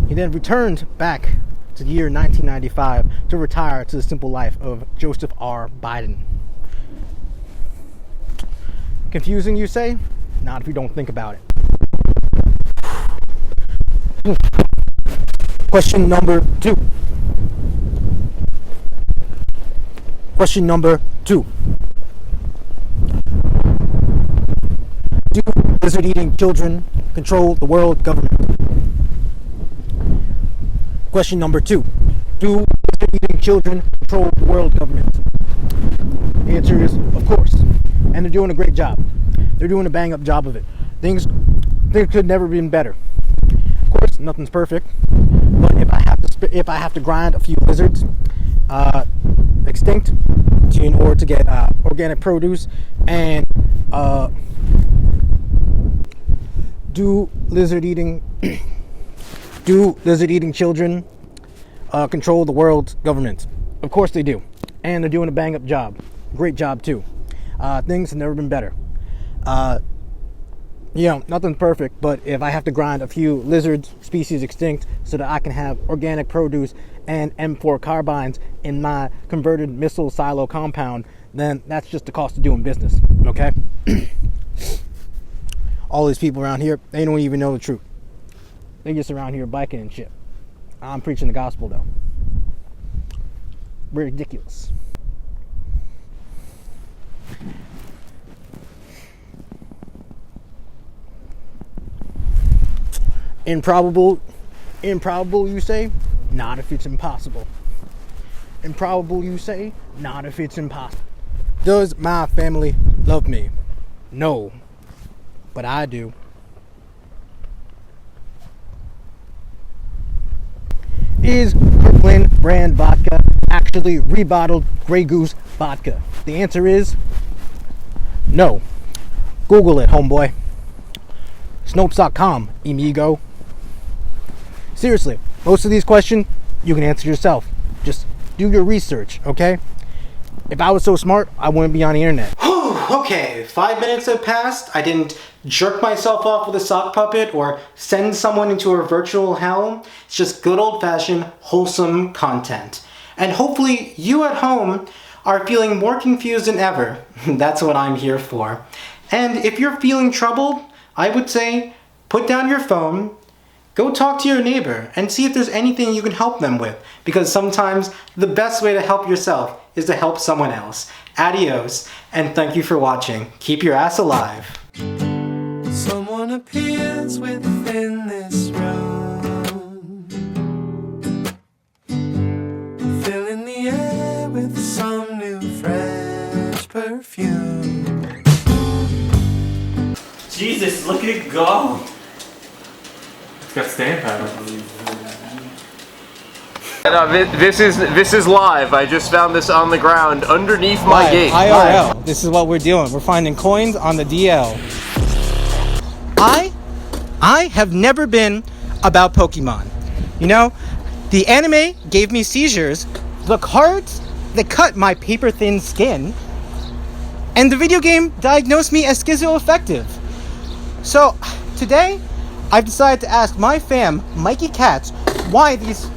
He then returned back to the year 1995 to retire to the simple life of Joseph R. Biden. Confusing, you say? Not if you don't think about it. Question number 2. Question number 2. Do lizard-eating children control the world government? Question number 2. Do lizard-eating children control the world government? The answer is, of course. And they're doing a great job. They're doing a bang-up job of it. Things could never have been better. Of course, nothing's perfect. But if I have to grind a few lizards extinct in order to get organic produce and do lizard-eating children control the world's government? Of course they do. And they're doing a bang-up job. Great job, too. Things have never been better. Nothing's perfect, but if I have to grind a few lizard species extinct so that I can have organic produce and M4 carbines in my converted missile silo compound, then that's just the cost of doing business, okay? All these people around here, they don't even know the truth. They just around here biking and shit. I'm preaching the gospel, though. Ridiculous. Improbable, you say? Not if it's impossible. Improbable, you say? Not if it's impossible. Does my family love me? No, but I do. Is Brooklyn brand vodka actually rebottled Grey Goose vodka? The answer is no. Google it, homeboy. Snopes.com, amigo. Seriously, most of these questions you can answer yourself. Just do your research, okay? If I was so smart, I wouldn't be on the internet. Okay, 5 minutes have passed. I didn't jerk myself off with a sock puppet or send someone into a virtual hell. It's just good old-fashioned, wholesome content. And hopefully you at home are feeling more confused than ever. That's what I'm here for. And if you're feeling troubled, I would say put down your phone, go talk to your neighbor, and see if there's anything you can help them with. Because sometimes the best way to help yourself is to help someone else. Adios, and thank you for watching. Keep your ass alive. Someone appears within this room, filling the air with some new fresh perfume. Jesus, look at it go! It's got stand power. This is live. I just found this on the ground underneath my gate. IRL. This is what we're doing. We're finding coins on the DL. I have never been about Pokemon. You know, the anime gave me seizures. The cards, they cut my paper-thin skin. And the video game diagnosed me as schizoaffective. So, today, I've decided to ask my fam, Mikey Katz, why these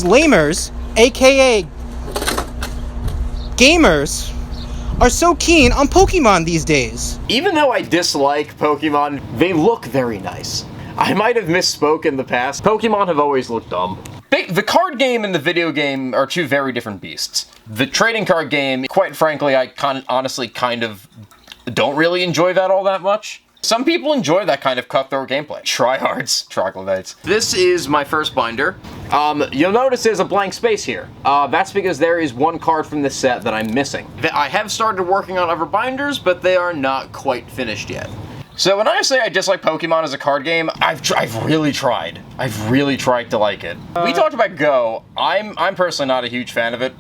lamers, aka gamers, are so keen on Pokemon these days. Even though I dislike Pokemon, they look very nice. I might have misspoke in the past. Pokemon have always looked dumb. The card game and the video game are two very different beasts. The trading card game, quite frankly, I honestly kind of don't really enjoy that all that much. Some people enjoy that kind of cutthroat gameplay. Tryhards, troglodytes. This is my first binder. You'll notice there's a blank space here. That's because there is one card from this set that I'm missing. I have started working on other binders, but they are not quite finished yet. So when I say I dislike Pokemon as a card game, I've really tried. I've really tried to like it. We talked about Go. I'm personally not a huge fan of it.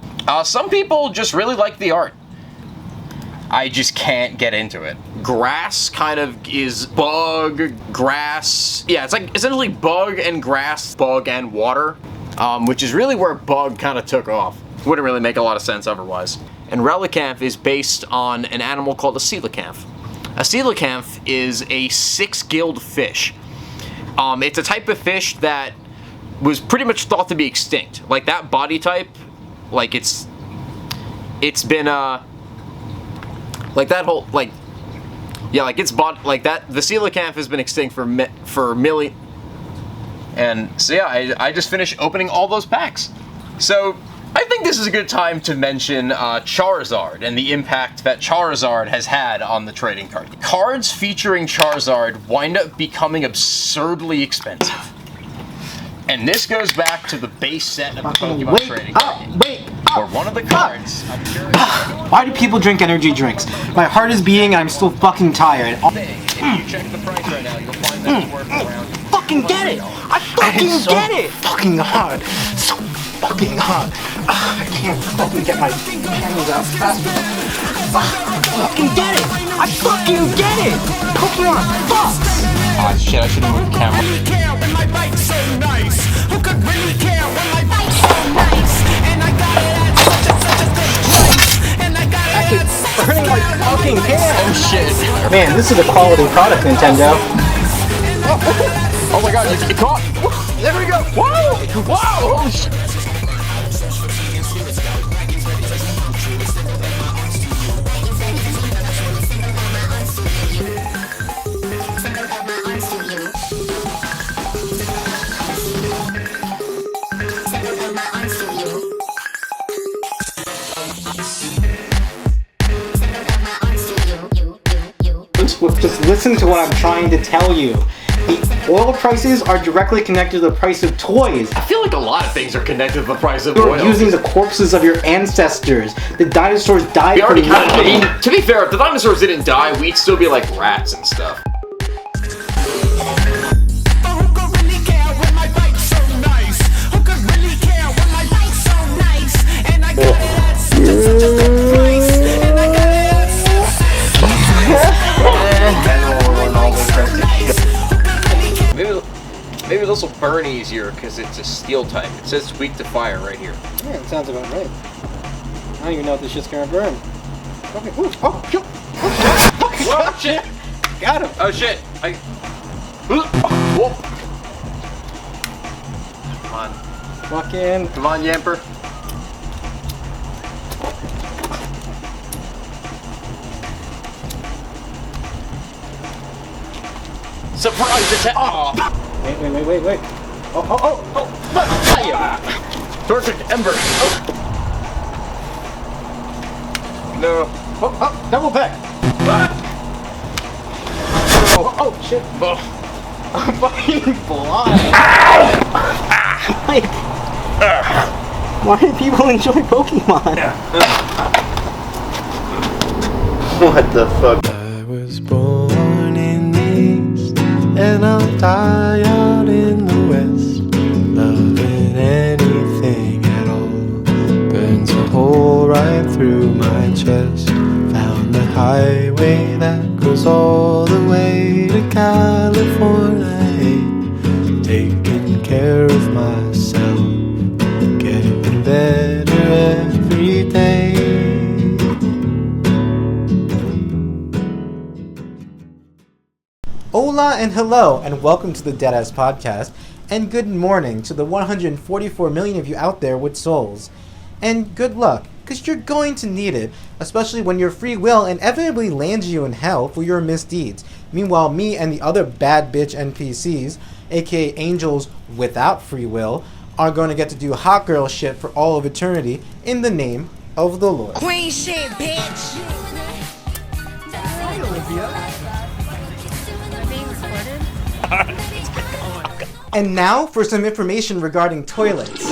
Some people just really like the art. I just can't get into it. Grass kind of is bug, grass. Yeah, it's like essentially bug and grass, bug and water, which is really where bug kind of took off. Wouldn't really make a lot of sense otherwise. And Relicanth is based on an animal called a coelacanth. A coelacanth is a 6-gilled fish. It's a type of fish that was pretty much thought to be extinct. Like that body type, like it's been like that whole, like, yeah, like it's bought, like that, the coelacanth has been extinct for million, and so yeah, I just finished opening all those packs. So, I think this is a good time to mention Charizard and the impact that Charizard has had on the trading card. Cards featuring Charizard wind up becoming absurdly expensive. And this goes back to the base set of the Pokemon Wake trading up! card. Wake up! Or one of the cards. I'm curious. Why do people drink energy drinks? My heart is beating and I'm still fucking tired. If you check the price right now, you'll find that it's worth around. Fucking get it! I fucking get it! Fucking hard. So fucking hard. I can't fucking get my hands out fast enough. Fucking get it! I fucking get it! Pokemon, fuck! Oh shit, I should have moved the camera. Actually, burning my fucking can! Oh shit. Man, this is a quality product, Nintendo. Oh my god, you caught! There we go! Whoa! Whoa! Oh shit! Just listen to what I'm trying to tell you. The oil prices are directly connected to the price of toys. I feel like a lot of things are connected to the price of You're oil. using the corpses of your ancestors. The dinosaurs died We already from kind of, I nothing. mean, to be fair, if the dinosaurs didn't die, we'd still be like rats and stuff. Maybe it'll also burn easier because it's a steel type. It says it's weak to fire right here. Yeah, it sounds about right. I don't even know if this shit's gonna burn. Okay, ooh, oh, shit. Whoa, shit! Got him! Oh shit! Whoa! Come on. Fucking. Come on, Yamper. Surprise attack! Oh. Wait. Oh. Tortured Ember. Oh. No. Oh, double peck. Oh, shit. Oh. I'm fucking blind. Why do people enjoy Pokemon? What the fuck? I was born in the East, and I'll die out in the West. Loving anything at all burns a hole right through my chest. Found the highway that goes all the way to California. Taking care of myself, getting better every day. Hola and hello, and welcome to the Deadass Podcast, and good morning to the 144 million of you out there with souls. And good luck, because you're going to need it, especially when your free will inevitably lands you in hell for your misdeeds. Meanwhile, me and the other bad bitch NPCs, aka angels without free will, are going to get to do hot girl shit for all of eternity in the name of the Lord. Queen shit, bitch! Hi, Olivia. And now for some information regarding toilets.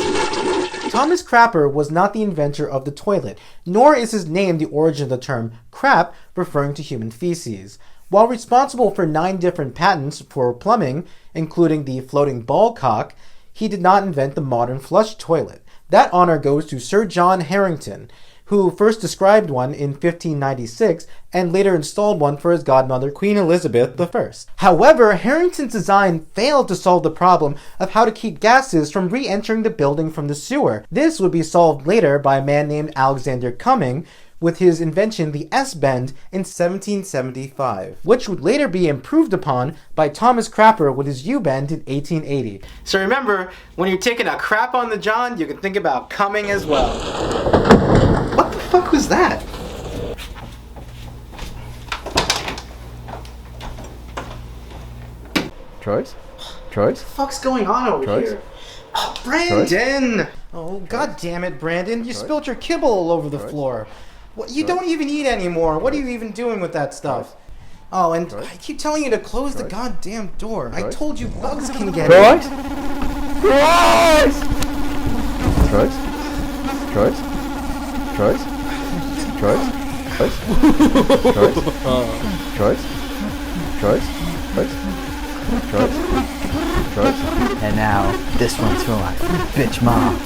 Thomas Crapper was not the inventor of the toilet, nor is his name the origin of the term crap, referring to human feces. While responsible for 9 different patents for plumbing, including the floating ball cock, he did not invent the modern flush toilet. That honor goes to Sir John Harrington, who first described one in 1596 and later installed one for his godmother, Queen Elizabeth I. However, Harrington's design failed to solve the problem of how to keep gases from re-entering the building from the sewer. This would be solved later by a man named Alexander Cumming with his invention, the S-bend, in 1775, which would later be improved upon by Thomas Crapper with his U-bend in 1880. So remember, when you're taking a crap on the John, you can think about Cumming as well. What the fuck was that? Troy's? What the fuck's going on over here? Oh, Brandon! Oh, god damn it, Brandon. You spilled your kibble all over the floor. What, you don't even eat anymore. What are you even doing with that stuff? Oh, and I keep telling you to close the goddamn door. I told you bugs can get in. Troyes! Troyes? Troyes? Troyes? Troyes? Troyes? Troyes? Troyes? Troyes? Troyes? Troyes? And now, this one's for my bitch mom.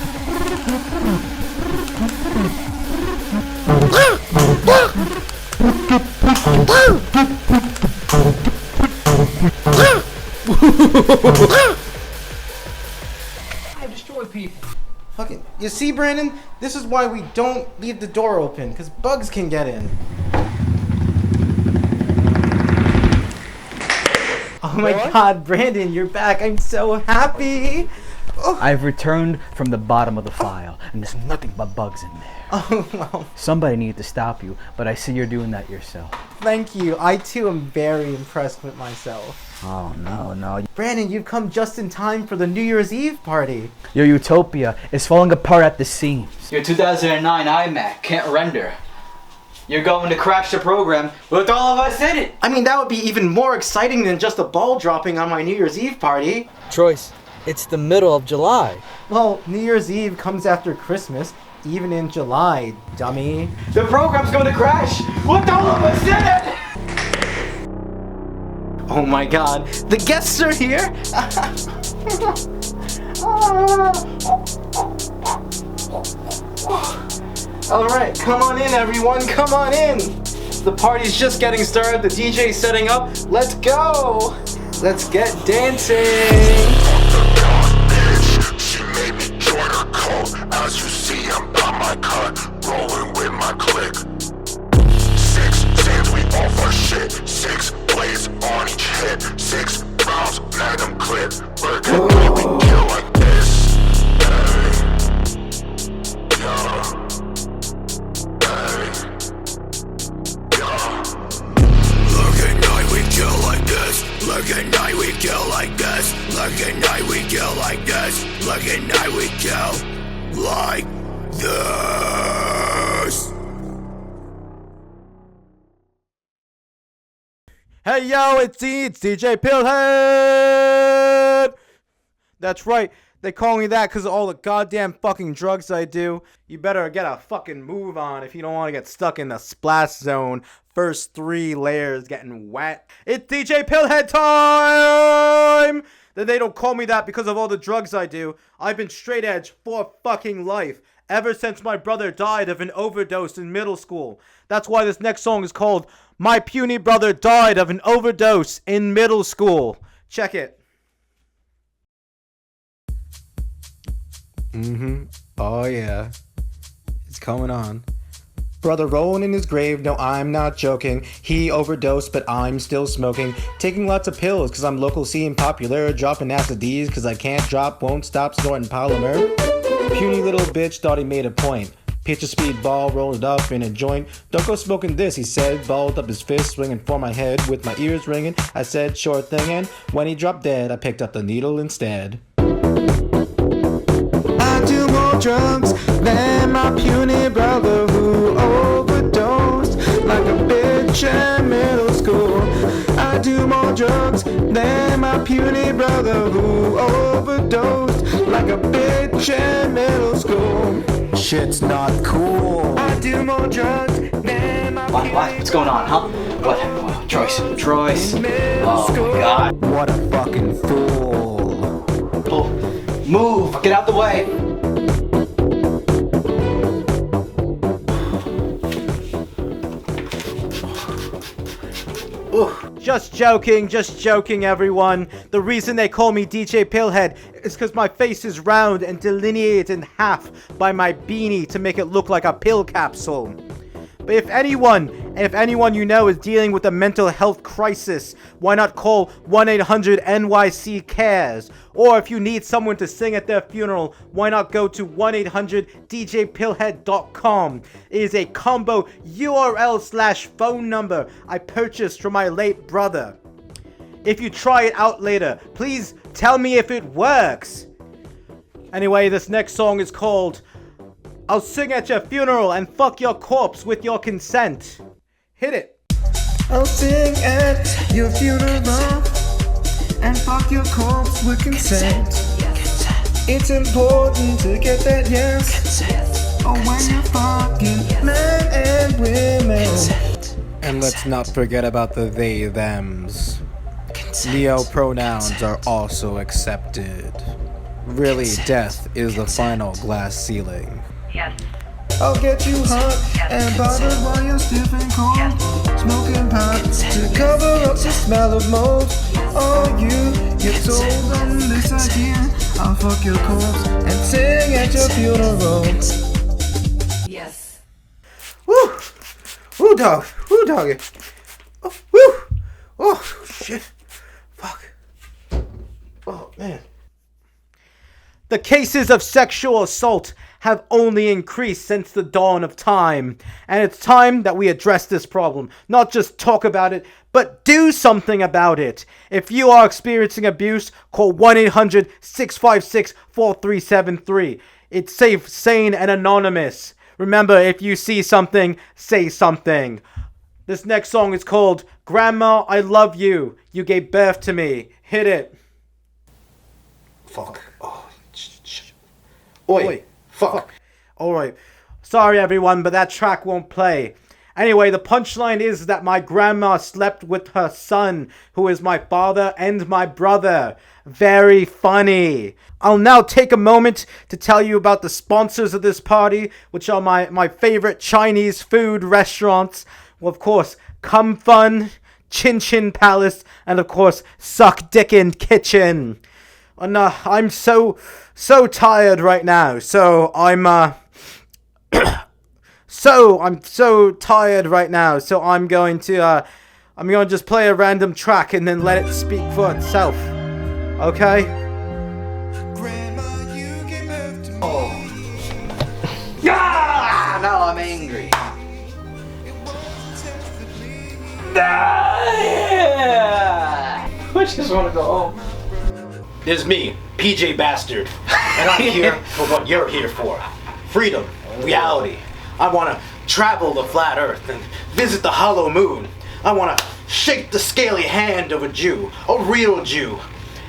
I destroy people. Okay, you see, Brandon? This is why we don't leave the door open, because bugs can get in. Oh my god, Brandon, you're back. I'm so happy. Oh. I've returned from the bottom of the file, and there's nothing but bugs in there. Oh, well. Somebody needed to stop you, but I see you're doing that yourself. Thank you. I too am very impressed with myself. Oh, no. Brandon, you've come just in time for the New Year's Eve party. Your utopia is falling apart at the seams. Your 2009 iMac can't render. You're going to crash the program with all of us in it. I mean, that would be even more exciting than just a ball dropping on my New Year's Eve party. Troyes, it's the middle of July. Well, New Year's Eve comes after Christmas, even in July, dummy. The program's going to crash with all of us in it. Oh my god, the guests are here! Alright, come on in everyone, come on in! The party's just getting started, the DJ's setting up, let's go! Let's get dancing! She made me join her cult. As you see, I'm by my cut, rolling with my clique. 6 sands, we off our shit. 6 blades on each hit. 6 rounds, magnum clip. Burger, we kill like this. Hey, yeah. Hey, yeah. Look at night, we kill like this. Look at night, we kill like this. Look at night, we kill like this. Look at night, we kill like this. Hey yo, it's DJ Pillhead! That's right, they call me that because of all the goddamn fucking drugs I do. You better get a fucking move on if you don't want to get stuck in the splash zone. First 3 layers getting wet. It's DJ Pillhead time! Then they don't call me that because of all the drugs I do. I've been straight edge for fucking life. Ever since my brother died of an overdose in middle school. That's why this next song is called My Puny Brother Died of an Overdose in Middle School. Check it. Oh yeah. It's coming on. Brother rolling in his grave, no I'm not joking. He overdosed but I'm still smoking. Taking lots of pills cause I'm local scene popular. Dropping acid D's cause I can't drop, won't stop snorting polymer. Puny little bitch thought he made a point. Pitch a speed ball, rolled it up in a joint. Don't go smoking this, he said, balled up his fist, swinging for my head with my ears ringing. I said, sure thing, and when he dropped dead, I picked up the needle instead. I do more drugs than my puny brother who overdosed like a bitch in middle school. I do more drugs than my puny brother who overdosed like a bitch in middle school. Shit's not cool. I do more drugs than my What? What's going on, huh? What? Troyes. Oh my god. What a fucking fool. Move! Get out the way! Just joking everyone. The reason they call me DJ Pillhead is because my face is round and delineated in half by my beanie to make it look like a pill capsule. But if anyone you know is dealing with a mental health crisis, why not call 1-800-NYC-CARES? Or if you need someone to sing at their funeral, why not go to 1-800-DJPillhead.com? It is a combo URL/phone number I purchased from my late brother. If you try it out later, please tell me if it works. Anyway, this next song is called I'll Sing at Your Funeral and Fuck Your Corpse with Your Consent. Hit it. I'll sing at your funeral and fuck your corpse with consent. It's important to get that yes. Oh, when you're fucking men and women. And let's not forget about the they, thems. Neo pronouns are also accepted. Really, death is the final glass ceiling. Yes. I'll get you hot and bothered while you're stiff and cold. Smoking pot to cover up the smell of mold. Oh, you get sold on this idea. I'll fuck your corpse and sing at your funeral. Yes. Woo! Woo, dog! Woo, doggy! Oh, woo! Oh, shit. Fuck. Oh, man. The cases of sexual assault have only increased since the dawn of time. And it's time that we address this problem. Not just talk about it, but do something about it. If you are experiencing abuse, call 1-800-656-4373. It's safe, sane, and anonymous. Remember, if you see something, say something. This next song is called Grandma, I Love You. You gave birth to me. Hit it. Fuck. Oh, Oi. Fuck. Alright. Sorry everyone, but that track won't play. Anyway, the punchline is that my grandma slept with her son, who is my father and my brother. Very funny. I'll now take a moment to tell you about the sponsors of this party, which are my favorite Chinese food restaurants. Well, of course, Cum Fun, Chin Chin Palace, and of course, Suck Dickin' Kitchen. And I'm so tired right now. So I'm so tired right now. So I'm going to just play a random track and then let it speak for itself. Okay? Ah, now I'm angry. I just want to go home. This is me, PJ Bastard, and I'm here for what you're here for. Freedom, reality. I want to travel the flat earth and visit the hollow moon. I want to shake the scaly hand of a Jew, a real Jew,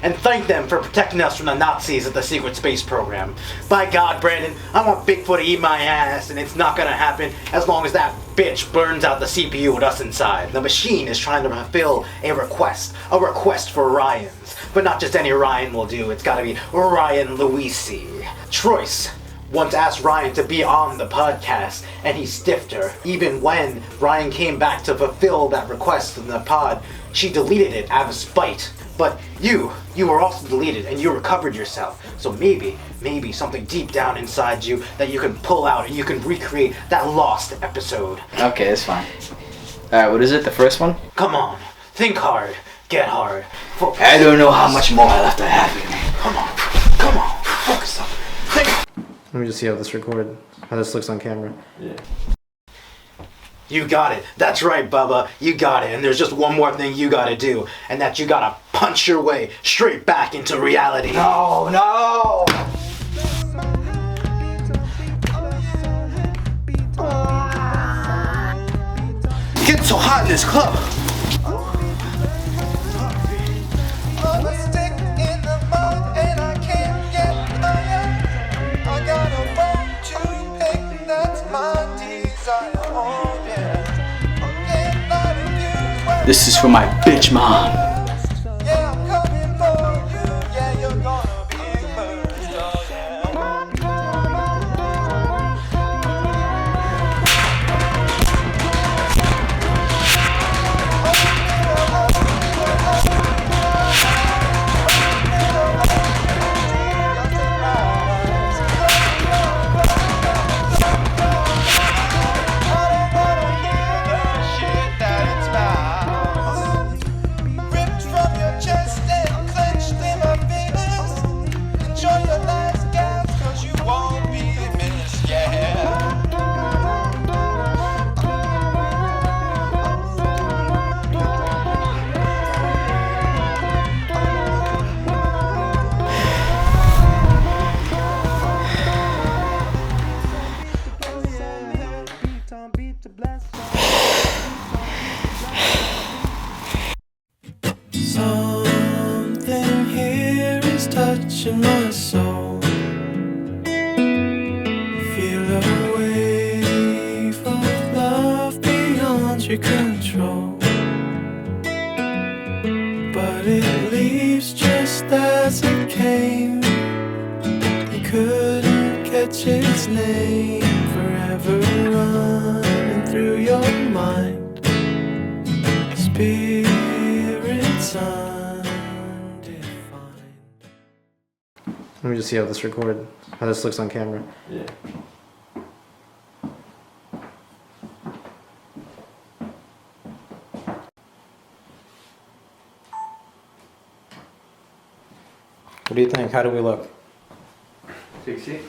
and thank them for protecting us from the Nazis at the secret space program. By God, Brandon, I want Bigfoot to eat my ass, and it's not gonna happen as long as that bitch burns out the CPU with us inside. The machine is trying to fulfill a request for Ryans. But not just any Ryan will do, it's gotta be Ryan Luisi. Troyce once asked Ryan to be on the podcast, and he stiffed her. Even when Ryan came back to fulfill that request in the pod, she deleted it out of spite. But you were also deleted, and you recovered yourself. So maybe something deep down inside you that you can pull out and you can recreate that lost episode. Okay, that's fine. Alright, what is it? The first one? Come on, think hard, get hard. Focus. I don't know how much more I left to have in me. Come on, focus up. Think. Let me just see how this looks on camera. Yeah. You got it. That's right, Bubba. You got it. And there's just one more thing you gotta do, and that you gotta punch your way straight back into reality. No! Get so hot in this club. This is for my bitch mom. your control, but it leaves just as it came. You couldn't catch its name, forever running through your mind. Spirits undefined. Let me just see how this how this looks on camera. Yeah. What do you think? How do we look? 60.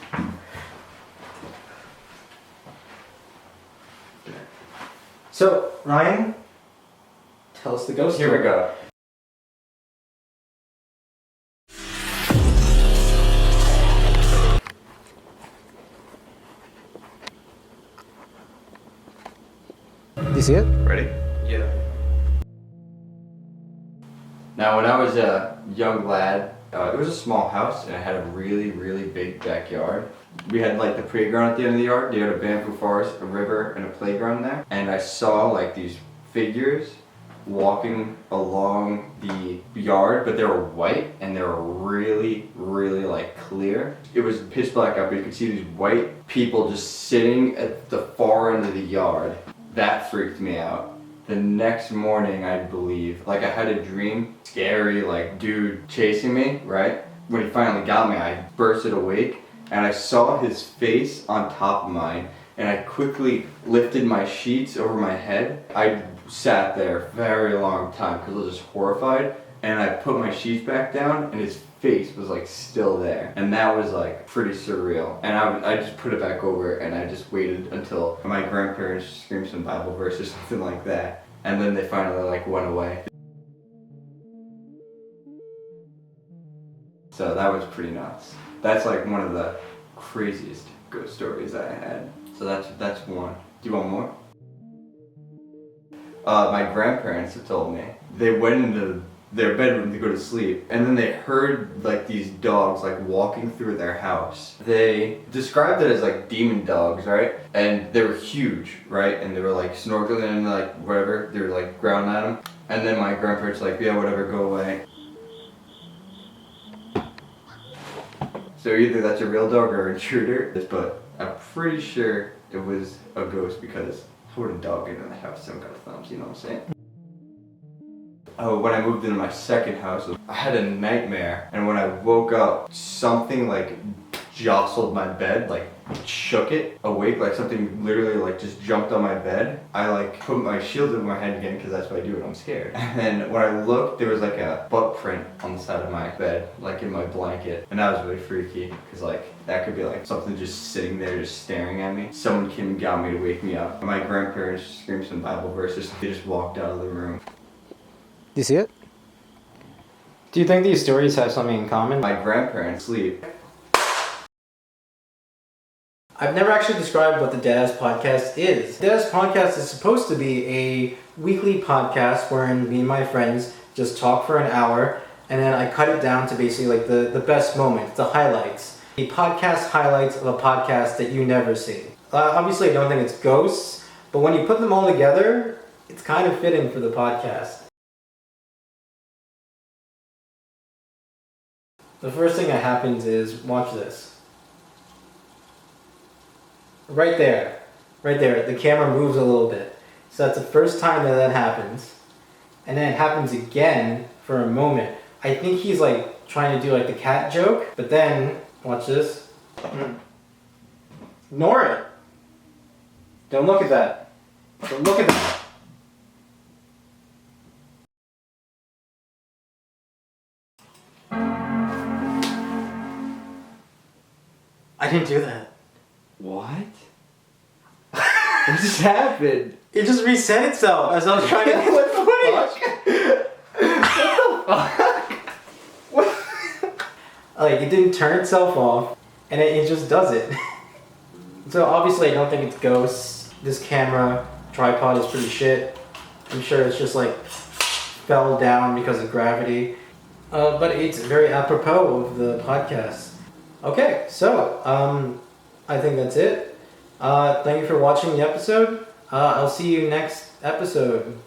So, Ryan, tell us the ghost Here story. we go. Do you see it? Ready? Yeah. Now, when I was a young lad, it was a small house and it had a really, really big backyard. We had like the playground at the end of the yard. You had a bamboo forest, a river, and a playground there. And I saw like these figures walking along the yard, but they were white and they were really, really like clear. It was pitch black out, but you could see these white people just sitting at the far end of the yard. That freaked me out. The next morning, I believe, like I had a dream, scary like dude chasing me, right? When he finally got me, I bursted awake and I saw his face on top of mine, and I quickly lifted my sheets over my head. I sat there a very long time because I was just horrified, and I put my sheets back down and his face was like still there, and that was like pretty surreal. And I just put it back over and I just waited until my grandparents screamed some Bible verse or something like that, and then they finally like went away. So that was pretty nuts. That's like one of the craziest ghost stories I had. So that's one. Do you want more? My grandparents have told me they went into their bedroom to go to sleep, and then they heard like these dogs like walking through their house. They described it as like demon dogs, right? And they were huge, right? And they were like snorkeling and like whatever, they were like growling at them. And then my grandparents were like, yeah, whatever, go away. So either that's a real dog or an intruder, but I'm pretty sure it was a ghost because I would a dog into the house, haven't got a thumbs, you know what I'm saying? Oh, when I moved into my second house, I had a nightmare, and when I woke up, something like jostled my bed, like shook it awake, like something literally like just jumped on my bed. I like put my shield over my head again because that's what I do when I'm scared. And then when I looked, there was like a butt print on the side of my bed, like in my blanket, and that was really freaky because like that could be like something just sitting there just staring at me. Someone came and got me to wake me up. My grandparents screamed some Bible verses. They just walked out of the room. Do you see it? Do you think these stories have something in common? My grandparents sleep. I've never actually described what the Deadass Podcast is. The Deadass Podcast is supposed to be a weekly podcast wherein me and my friends just talk for an hour, and then I cut it down to basically like the best moments, the highlights. The podcast highlights of a podcast that you never see. Obviously I don't think it's ghosts, but when you put them all together, it's kind of fitting for the podcast. The first thing that happens is, watch this. Right there, the camera moves a little bit. So that's the first time that happens. And then it happens again for a moment. I think he's like trying to do like the cat joke, but then, watch this. Ignore it. Don't look at that. Don't look at that. I didn't do that. What? What just happened? It just reset itself as I was trying to get the footage. What the fuck? Like, it didn't turn itself off, and it just does it. So obviously I don't think it's ghosts. This camera tripod is pretty shit. I'm sure it's just like fell down because of gravity. But it's very apropos of the podcast. Okay, so I think that's it. Thank you for watching the episode. I'll see you next episode.